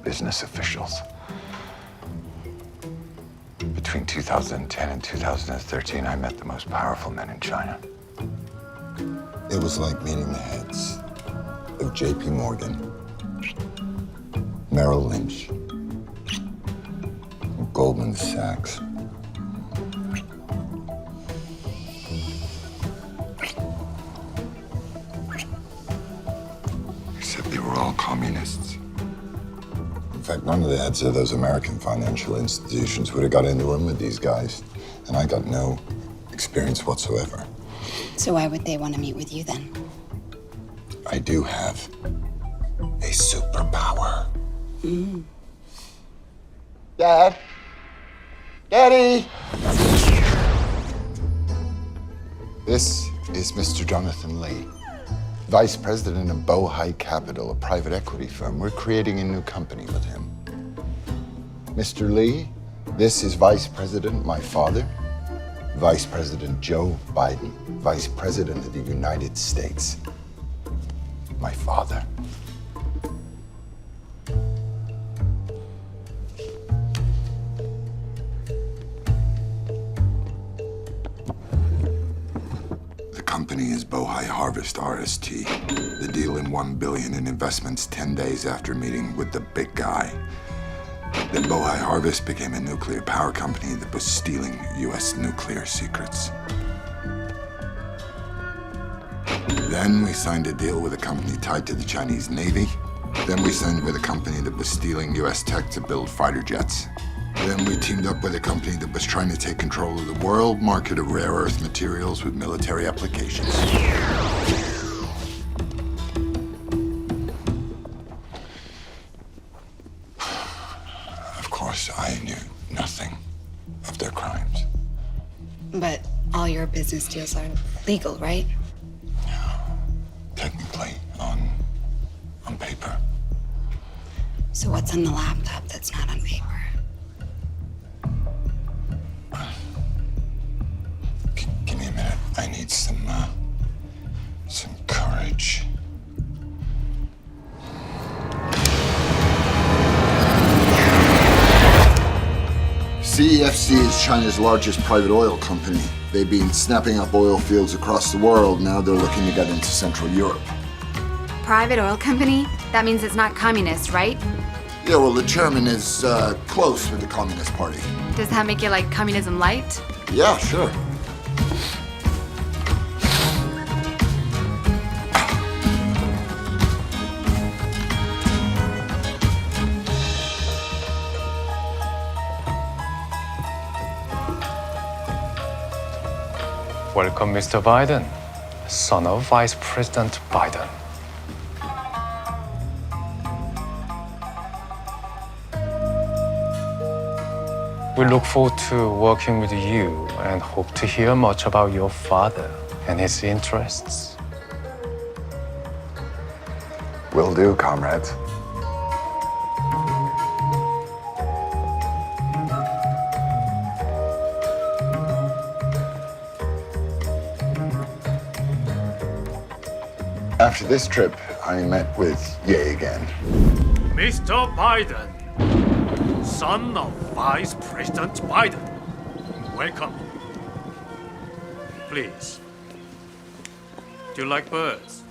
business officials. Between 2010 and 2013, I met the most powerful men in China. It was like meeting the heads of J.P. Morgan, Merrill Lynch, and Goldman Sachs. Except they were all communists. In fact, none of the heads of those American financial institutions would have got in the room with these guys. And I got no experience whatsoever. So why would they want to meet with you then? I do have a superpower. Dad? Daddy! This is Mr. Jonathan Lee, Vice President of Bohai Capital, a private equity firm. We're creating a new company with him. Mr. Lee, this is Vice President, my father, Vice President Joe Biden, Vice President of the United States, my father. The company is Bohai Harvest RST. The deal in $1 billion in investments 10 days after meeting with the big guy. Then Bohai Harvest became a nuclear power company that was stealing U.S. nuclear secrets. Then we signed a deal with a company tied to the Chinese Navy. Then we signed with a company that was stealing U.S. tech to build fighter jets. Then we teamed up with a company that was trying to take control of the world market of rare earth materials with military applications. Of course, I knew nothing of their crimes. But all your business deals are legal, right? Technically, on paper. So what's on the laptop that's not on paper? Give me a minute. I need some courage. CEFC is China's largest private oil company. They've been snapping up oil fields across the world. Now they're looking to get into Central Europe. Private oil company? That means it's not communist, right? Yeah, well, the chairman is close with the Communist Party. Does that make it like communism light? Yeah, sure. Welcome, Mr. Biden, son of Vice President Biden. We look forward to working with you and hope to hear much about your father and his interests. Will do, comrades. After this trip, I met with Ye again. Mr. Biden, son of Vice President Biden, welcome. Please. Do you like birds?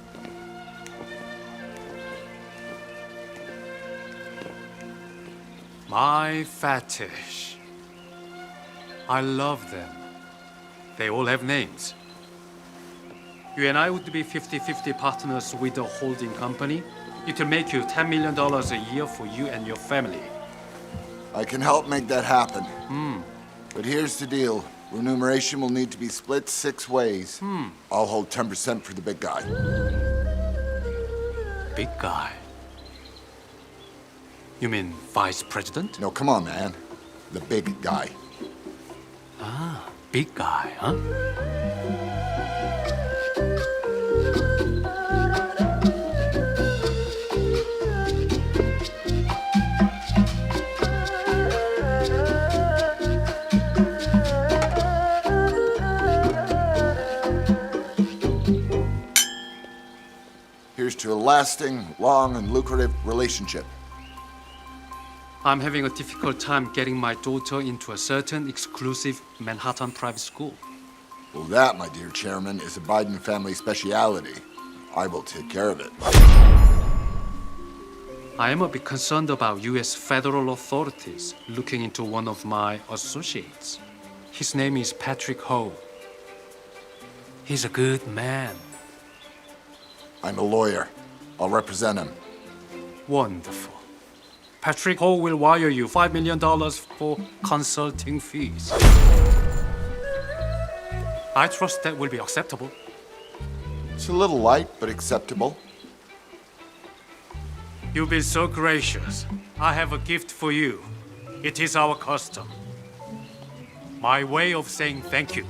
My fetish. I love them. They all have names. You and I would be 50-50 partners with the holding company. It will make you $10 million a year for you and your family. I can help make that happen. But here's the deal. Remuneration will need to be split 6 ways. I'll hold 10% for the big guy. Big guy? You mean vice president? No, come on, man. The big guy. Ah, big guy, huh? Here's to a lasting, long, and lucrative relationship. I'm having a difficult time getting my daughter into a certain exclusive Manhattan private school. Well, that, my dear chairman, is a Biden family speciality. I will take care of it. I am a bit concerned about U.S. federal authorities looking into one of my associates. His name is Patrick Ho. He's a good man. I'm a lawyer. I'll represent him. Wonderful. Patrick Ho will wire you $5 million for consulting fees. I trust that will be acceptable. It's a little light, but acceptable. You've been so gracious. I have a gift for you. It is our custom. My way of saying thank you.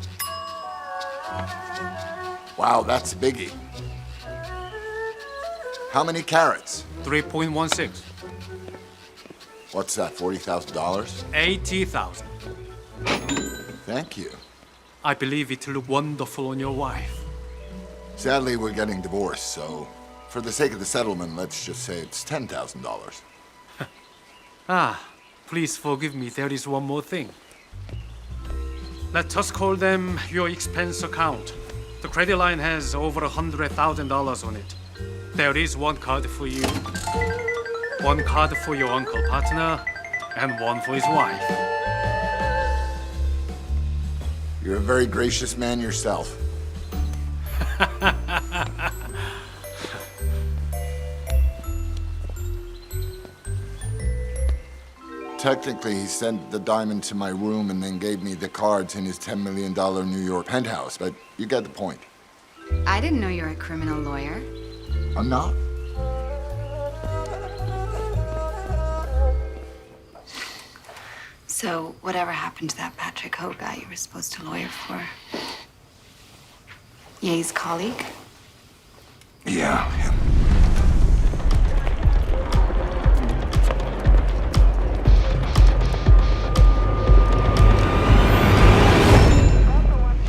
Wow, that's a biggie. How many carats? 3.16. What's that, $40,000? 80,000. Thank you. I believe it look wonderful on your wife. Sadly, we're getting divorced, so for the sake of the settlement, let's just say it's $10,000. Please forgive me, there is one more thing. Let us call them your expense account. The credit line has over $100,000 on it. There is one card for you, one card for your uncle partner, and one for his wife. You're a very gracious man yourself. Technically, he sent the diamond to my room and then gave me the cards in his $10 million New York penthouse, but you get the point. I didn't know you were a criminal lawyer. I'm not. So, whatever happened to that Patrick Ho guy you were supposed to lawyer for? Ye's colleague? Yeah, him.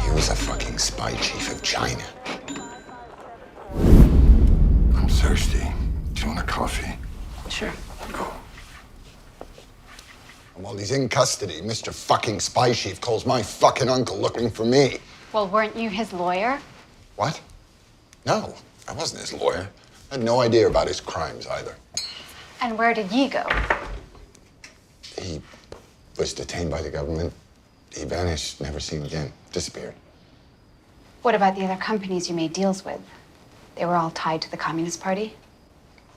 He was a fucking spy chief of China. I'm thirsty. Do you want a coffee? Sure. Go. And while he's in custody, Mr. fucking spy chief calls my fucking uncle looking for me. Well, weren't you his lawyer? What? No, I wasn't his lawyer. I had no idea about his crimes either. And where did Yi go? He was detained by the government. He vanished, never seen again. Disappeared. What about the other companies you made deals with? They were all tied to the Communist Party?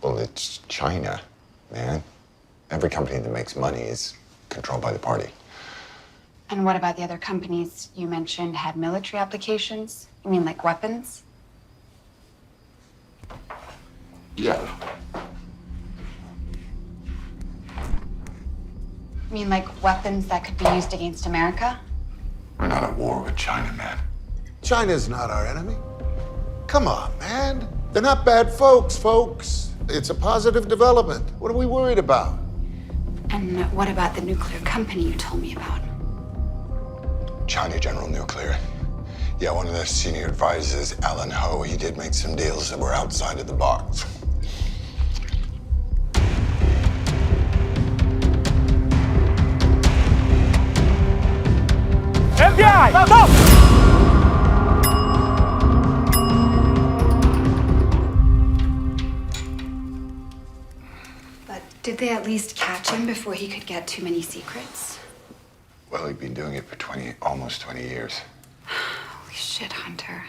Well, it's China, man. Every company that makes money is controlled by the party. And what about the other companies you mentioned had military applications? You mean like weapons? Yeah. You mean like weapons that could be used against America? We're not at war with China, man. China's not our enemy. Come on, man. They're not bad folks. It's a positive development. What are we worried about? And what about the nuclear company you told me about? China General Nuclear. Yeah, one of their senior advisors, Alan Ho, he did make some deals that were outside of the box. FBI! Stop! But did they at least catch him before he could get too many secrets? Well, he'd been doing it for almost 20 years. Holy shit, Hunter.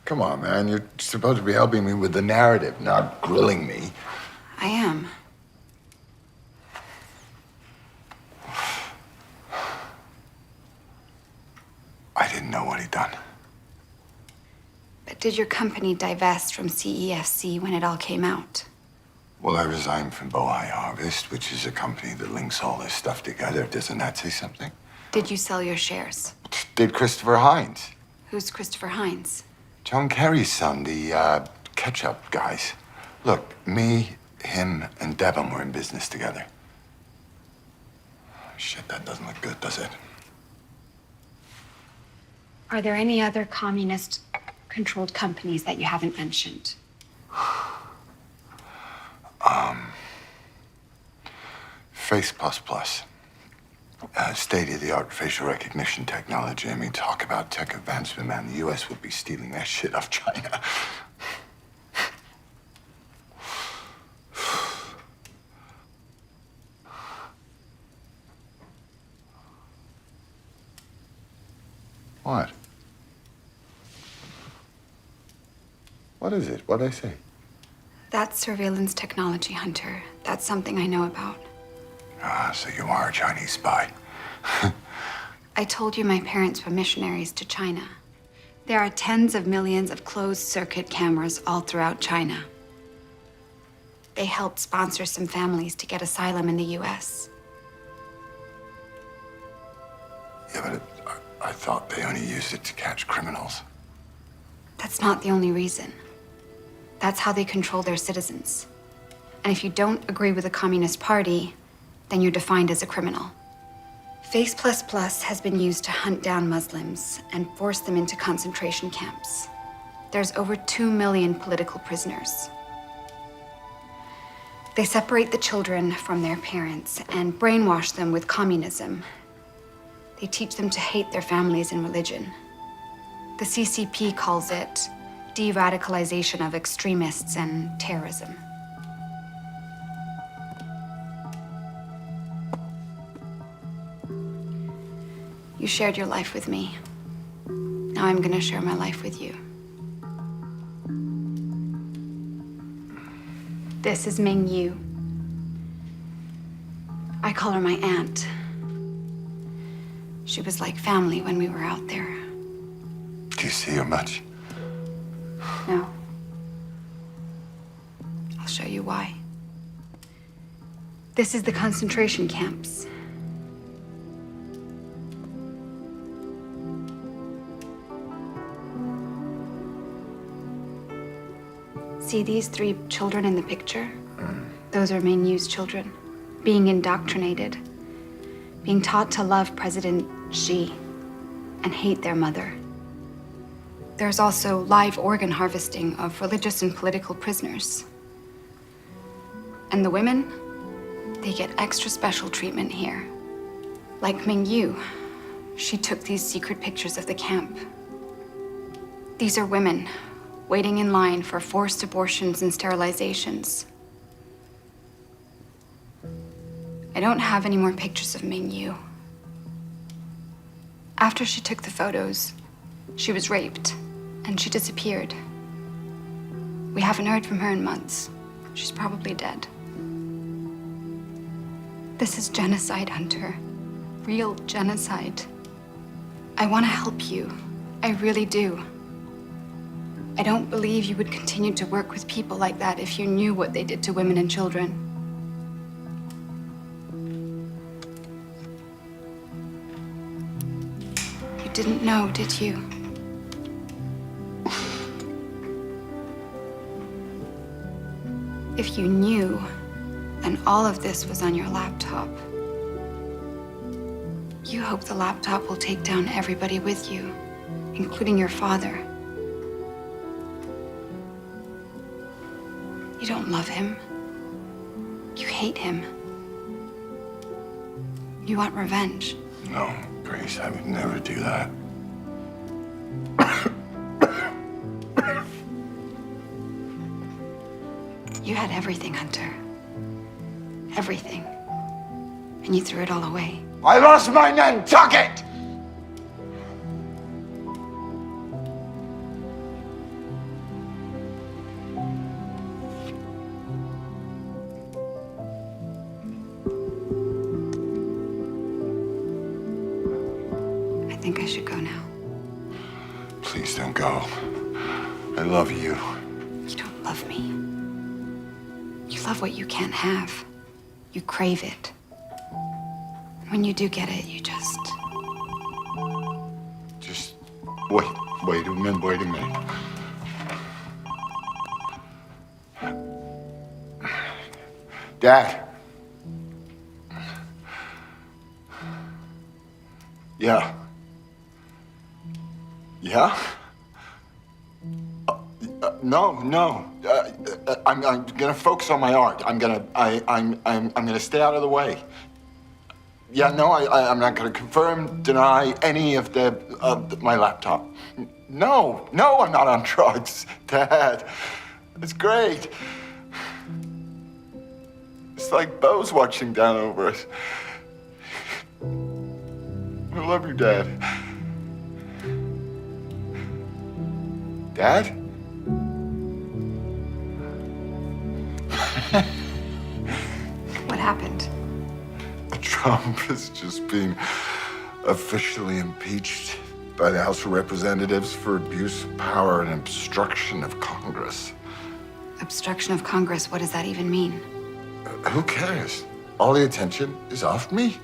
Come on, man. You're supposed to be helping me with the narrative, not grilling me. I am. I didn't know what he'd done. But did your company divest from CEFC when it all came out? Well, I resigned from Bohai Harvest, which is a company that links all this stuff together. Doesn't that say something? Did you sell your shares? Did Christopher Hines. Who's Christopher Hines? John Kerry's son, the ketchup guys. Look, me, him, and Devon were in business together. Shit, that doesn't look good, does it? Are there any other communist-controlled companies that you haven't mentioned? Face++. State-of-the-art facial recognition technology. I mean, talk about tech advancement, man. The U.S. would be stealing that shit off China. What? What is it? What'd I say? That's surveillance technology, Hunter. That's something I know about. Ah, so you are a Chinese spy. I told you my parents were missionaries to China. There are tens of millions of closed-circuit cameras all throughout China. They helped sponsor some families to get asylum in the U.S. Yeah, but I thought they only used it to catch criminals. That's not the only reason. That's how they control their citizens. And if you don't agree with the Communist Party, then you're defined as a criminal. Face++ has been used to hunt down Muslims and force them into concentration camps. There's over 2 million political prisoners. They separate the children from their parents and brainwash them with communism. They teach them to hate their families and religion. The CCP calls it de-radicalization of extremists and terrorism. You shared your life with me. Now I'm gonna share my life with you. This is Ming Yu. I call her my aunt. She was like family when we were out there. Do you see her much? No. I'll show you why. This is the concentration camps. See these 3 children in the picture? Those are Ming Yu's children, being indoctrinated, being taught to love President Xi and hate their mother. There's also live organ harvesting of religious and political prisoners. And the women, they get extra special treatment here. Like Ming Yu, she took these secret pictures of the camp. These are women waiting in line for forced abortions and sterilizations. I don't have any more pictures of Ming Yu. After she took the photos, she was raped and she disappeared. We haven't heard from her in months. She's probably dead. This is genocide, Hunter. Real genocide. I want to help you. I really do. I don't believe you would continue to work with people like that if you knew what they did to women and children. didn't know, did you? If you knew, then all of this was on your laptop. You hope the laptop will take down everybody with you, including your father. You don't love him. You hate him. You want revenge. No, Grace, I would never do that. You had everything, Hunter. Everything. And you threw it all away. I lost my Nantucket! I think I should go now. Please don't go. I love you. You don't love me. You love what you can't have. You crave it. When you do get it, you just... Wait a minute. Dad. Yeah. Yeah? No. I'm gonna focus on my art. I'm gonna stay out of the way. Yeah, no, I'm not gonna confirm, deny any of my laptop. No, I'm not on drugs, Dad. It's great. It's like Bo's watching down over us. I love you, Dad. Dad? What happened? Trump has just been officially impeached by the House of Representatives for abuse of power and obstruction of Congress. Obstruction of Congress, what does that even mean? Who cares? All the attention is off me.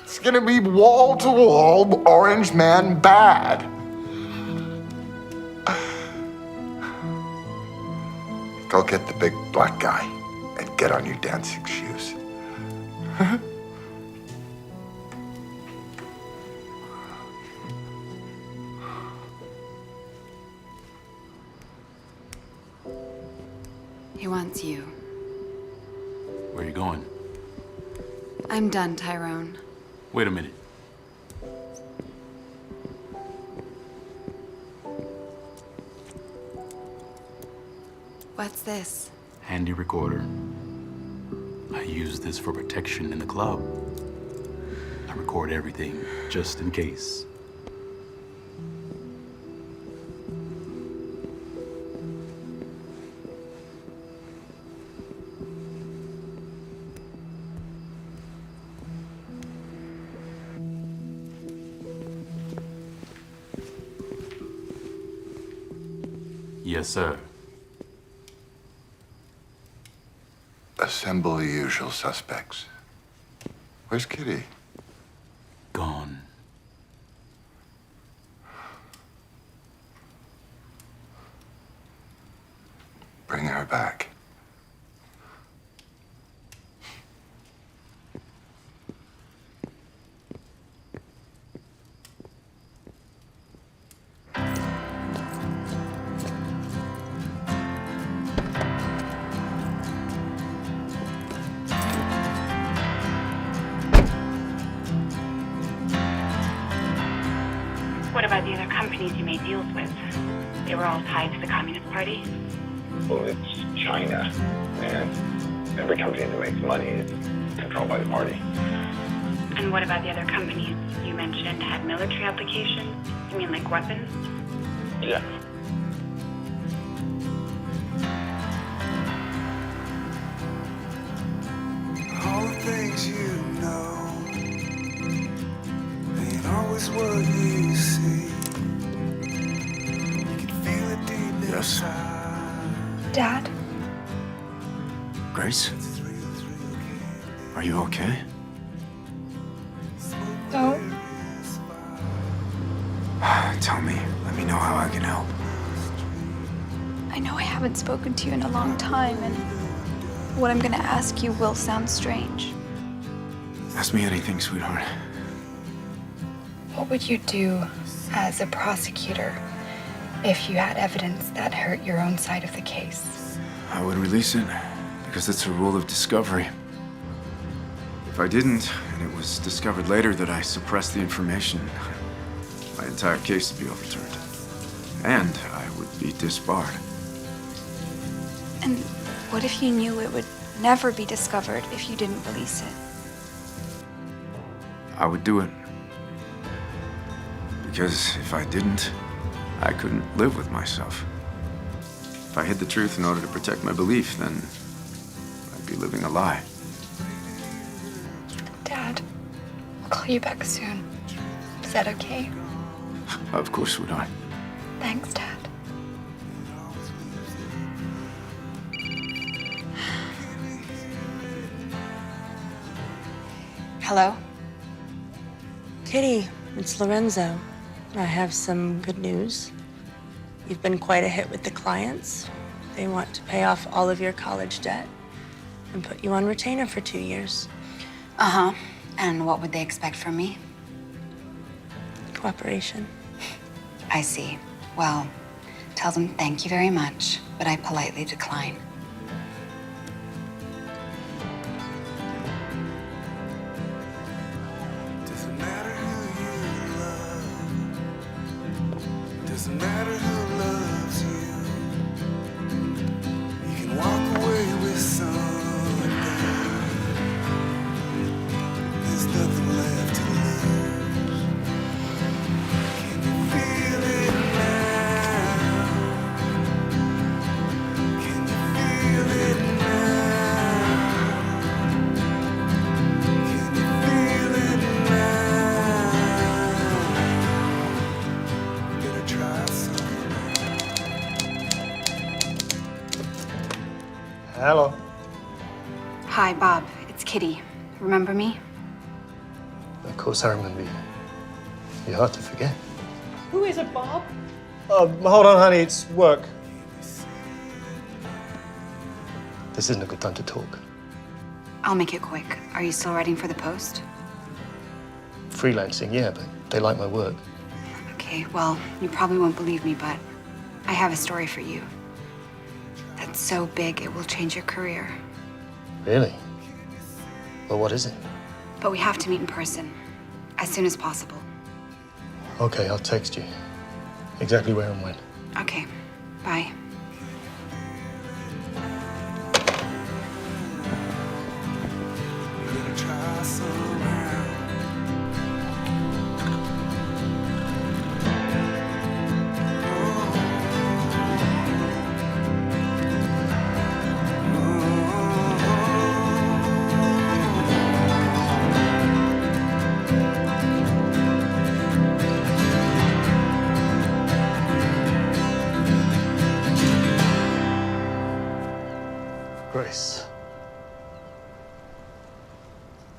It's gonna be wall-to-wall Orange Man bad. Go get the big black guy and get on your dancing shoes. He wants you. Where are you going? I'm done, Tyrone. Wait a minute. What's this? Handy recorder. I use this for protection in the club. I record everything, just in case. Yes, sir. Assemble the usual suspects. Where's Kitty? Gone. Bring her back. What about the other companies you made deals with? They were all tied to the Communist Party? Well, it's China, and every company that makes money is controlled by the party. And what about the other companies you mentioned had military applications? You mean like weapons? Yeah. All the things you know ain't always what you see. You can feel it deep inside. Dad? Grace? Are you okay? No. tell me. Let me know how I can help. I know I haven't spoken to you in a long time, and what I'm gonna ask you will sound strange. Ask me anything, sweetheart. What would you do as a prosecutor if you had evidence that hurt your own side of the case? I would release it because it's a rule of discovery. If I didn't, and it was discovered later that I suppressed the information, my entire case would be overturned. And I would be disbarred. And what if you knew it would never be discovered if you didn't release it? I would do it. Because if I didn't, I couldn't live with myself. If I hid the truth in order to protect my belief, then I'd be living a lie. Dad, I'll call you back soon. Is that okay? Of course, sweetheart. Thanks, Dad. Hello? Kitty, it's Lorenzo. I have some good news. You've been quite a hit with the clients. They want to pay off all of your college debt and put you on retainer for 2 years. Uh-huh. And what would they expect from me? Cooperation. I see. Well, tell them thank you very much, but I politely decline. Doesn't matter who you love. Doesn't matter who loves you. You can walk away with something. There's nothing left to lose. Can you feel it now? Can you feel it now? Can you feel it now? Better try some. Hello. Hi, Bob. It's Kitty. Remember me? Of course I remember you. You're hard to forget. Who is it, Bob? Hold on, honey. It's work. This isn't a good time to talk. I'll make it quick. Are you still writing for the Post? Freelancing, yeah, but they like my work. Okay, well, you probably won't believe me, but I have a story for you. That's so big it will change your career. Really? Well, what is it? But we have to meet in person, as soon as possible. Okay, I'll text you. Exactly where and when. Okay, bye. Better try some round. Grace.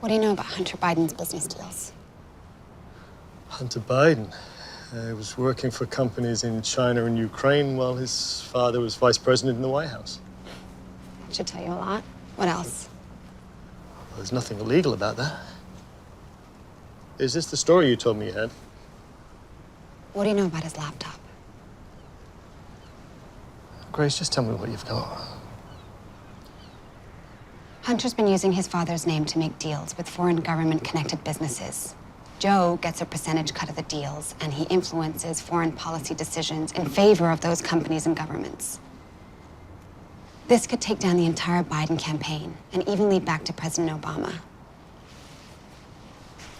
What do you know about Hunter Biden's business deals? Hunter Biden. He was working for companies in China and Ukraine while his father was vice president in the White House. Should tell you a lot. What else? Well, there's nothing illegal about that. Is this the story you told me you had? What do you know about his laptop? Grace, just tell me what you've got. Hunter's been using his father's name to make deals with foreign government-connected businesses. Joe gets a percentage cut of the deals, and he influences foreign policy decisions in favor of those companies and governments. This could take down the entire Biden campaign and even lead back to President Obama.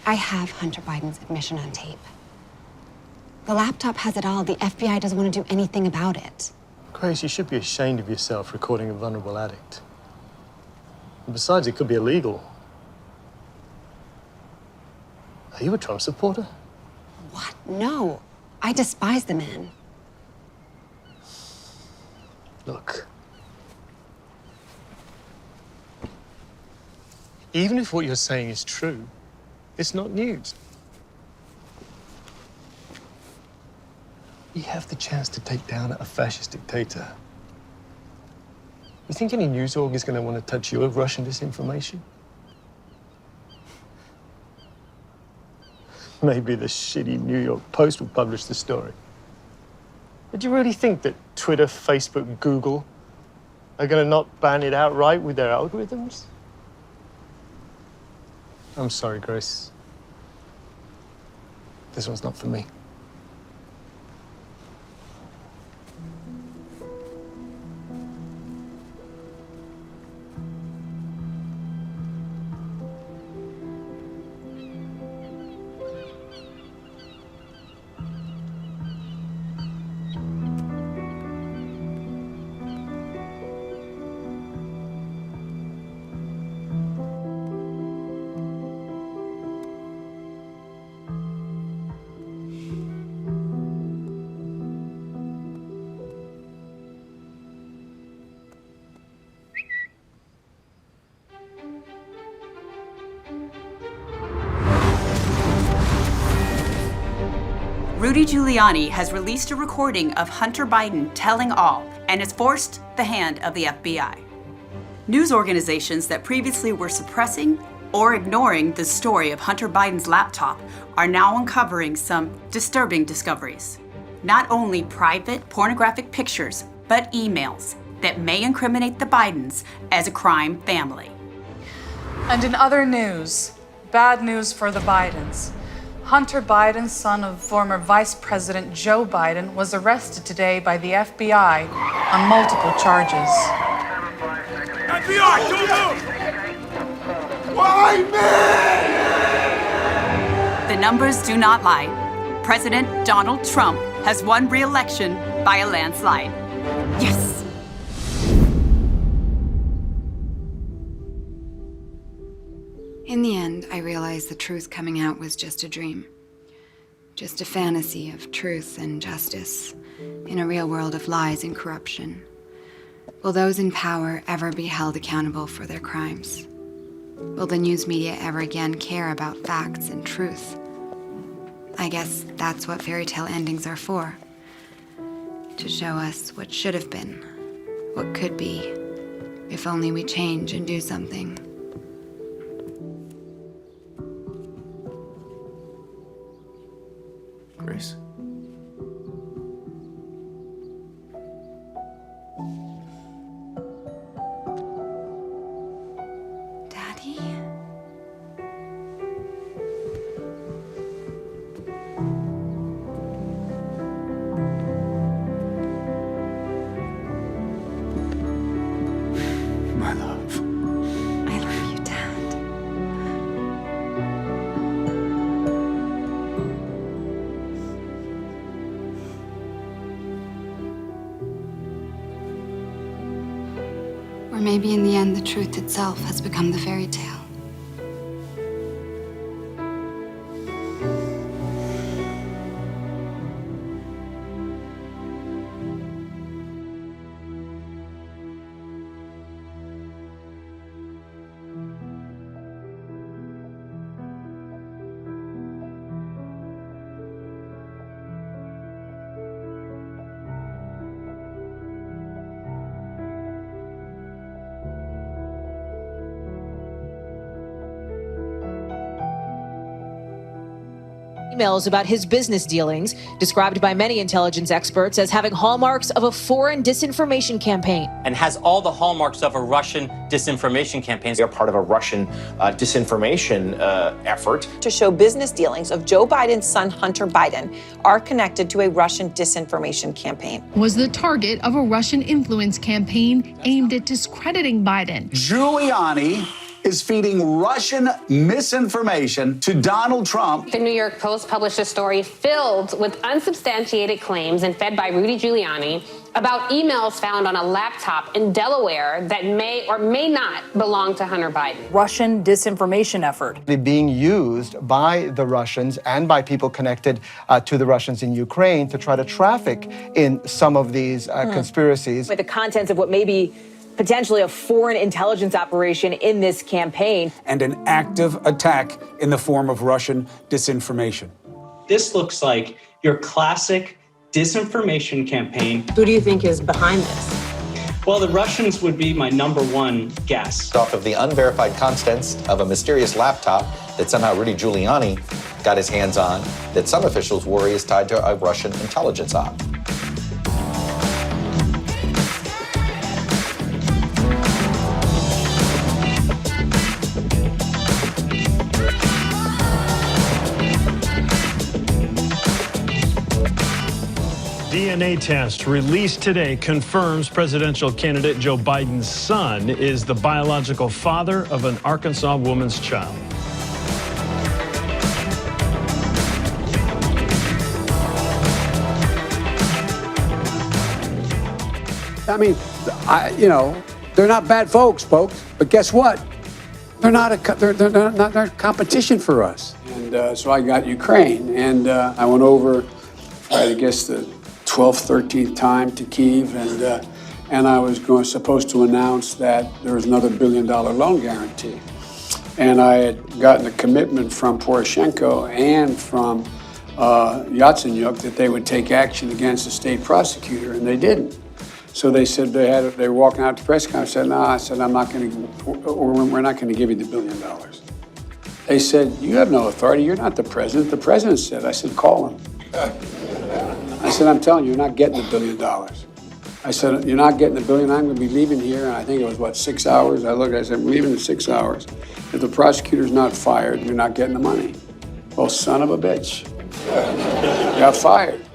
I have Hunter Biden's admission on tape. The laptop has it all. The FBI doesn't want to do anything about it. Grace, you should be ashamed of yourself recording a vulnerable addict. And besides, it could be illegal. Are you a Trump supporter? What? No. I despise the man. Look. Even if what you're saying is true, it's not news. have the chance to take down a fascist dictator, you think any news org is going to want to touch your Russian disinformation? Maybe the shitty New York Post will publish the story. But do you really think that Twitter, Facebook, Google are going to not ban it outright with their algorithms? I'm sorry, Grace. This one's not for me. Rudy Giuliani has released a recording of Hunter Biden telling all and has forced the hand of the FBI. News organizations that previously were suppressing or ignoring the story of Hunter Biden's laptop are now uncovering some disturbing discoveries. Not only private pornographic pictures, but emails that may incriminate the Bidens as a crime family. And in other news, bad news for the Bidens. Hunter Biden, son of former Vice President Joe Biden, was arrested today by the FBI on multiple charges. FBI, don't move! Why me? The numbers do not lie. President Donald Trump has won re-election by a landslide. Yes! In the end, I realized the truth coming out was just a dream. Just a fantasy of truth and justice in a real world of lies and corruption. Will those in power ever be held accountable for their crimes? Will the news media ever again care about facts and truth? I guess that's what fairy tale endings are for. To show us what should have been, what could be, if only we change and do something. Grace? Daddy? My love. I love you, Dad. Or maybe in the end, the truth itself has become the fairy tale. Emails about his business dealings, described by many intelligence experts as having hallmarks of a foreign disinformation campaign. And has all the hallmarks of a Russian disinformation campaign. They're part of a Russian disinformation effort. To show business dealings of Joe Biden's son, Hunter Biden, are connected to a Russian disinformation campaign. Was the target of a Russian influence campaign aimed at discrediting Biden. Giuliani is feeding Russian misinformation to Donald Trump. The New York Post published a story filled with unsubstantiated claims and fed by Rudy Giuliani about emails found on a laptop in Delaware that may or may not belong to Hunter Biden. Russian disinformation effort. Being used by the Russians and by people connected to the Russians in Ukraine to try to traffic in some of these conspiracies. With the contents of what may be potentially a foreign intelligence operation in this campaign. And an active attack in the form of Russian disinformation. This looks like your classic disinformation campaign. Who do you think is behind this? Well, the Russians would be my number one guess. Off of the unverified contents of a mysterious laptop that somehow Rudy Giuliani got his hands on, that some officials worry is tied to a Russian intelligence op. DNA test released today confirms presidential candidate Joe Biden's son is the biological father of an Arkansas woman's child. I mean, they're not bad folks, but guess what? They're not they're competition for us. And so I got Ukraine, and I went over, I guess, the 12th, 13th time to Kyiv, and I was supposed to announce that there was another $1 billion loan guarantee. And I had gotten a commitment from Poroshenko and from Yatsenyuk that they would take action against the state prosecutor, and they didn't. So they said they were walking out to the press conference. I said, no, I'm not going to, we're not going to give you the $1 billion. They said, you have no authority. You're not the president. The president said. I said, call him. I said, I'm telling you, you're not getting the $1 billion. I said, you're not getting the $1 billion. I'm going to be leaving here. And I think it was, 6 hours? I said, I'm leaving in 6 hours. If the prosecutor's not fired, you're not getting the money. Well, son of a bitch. Got fired.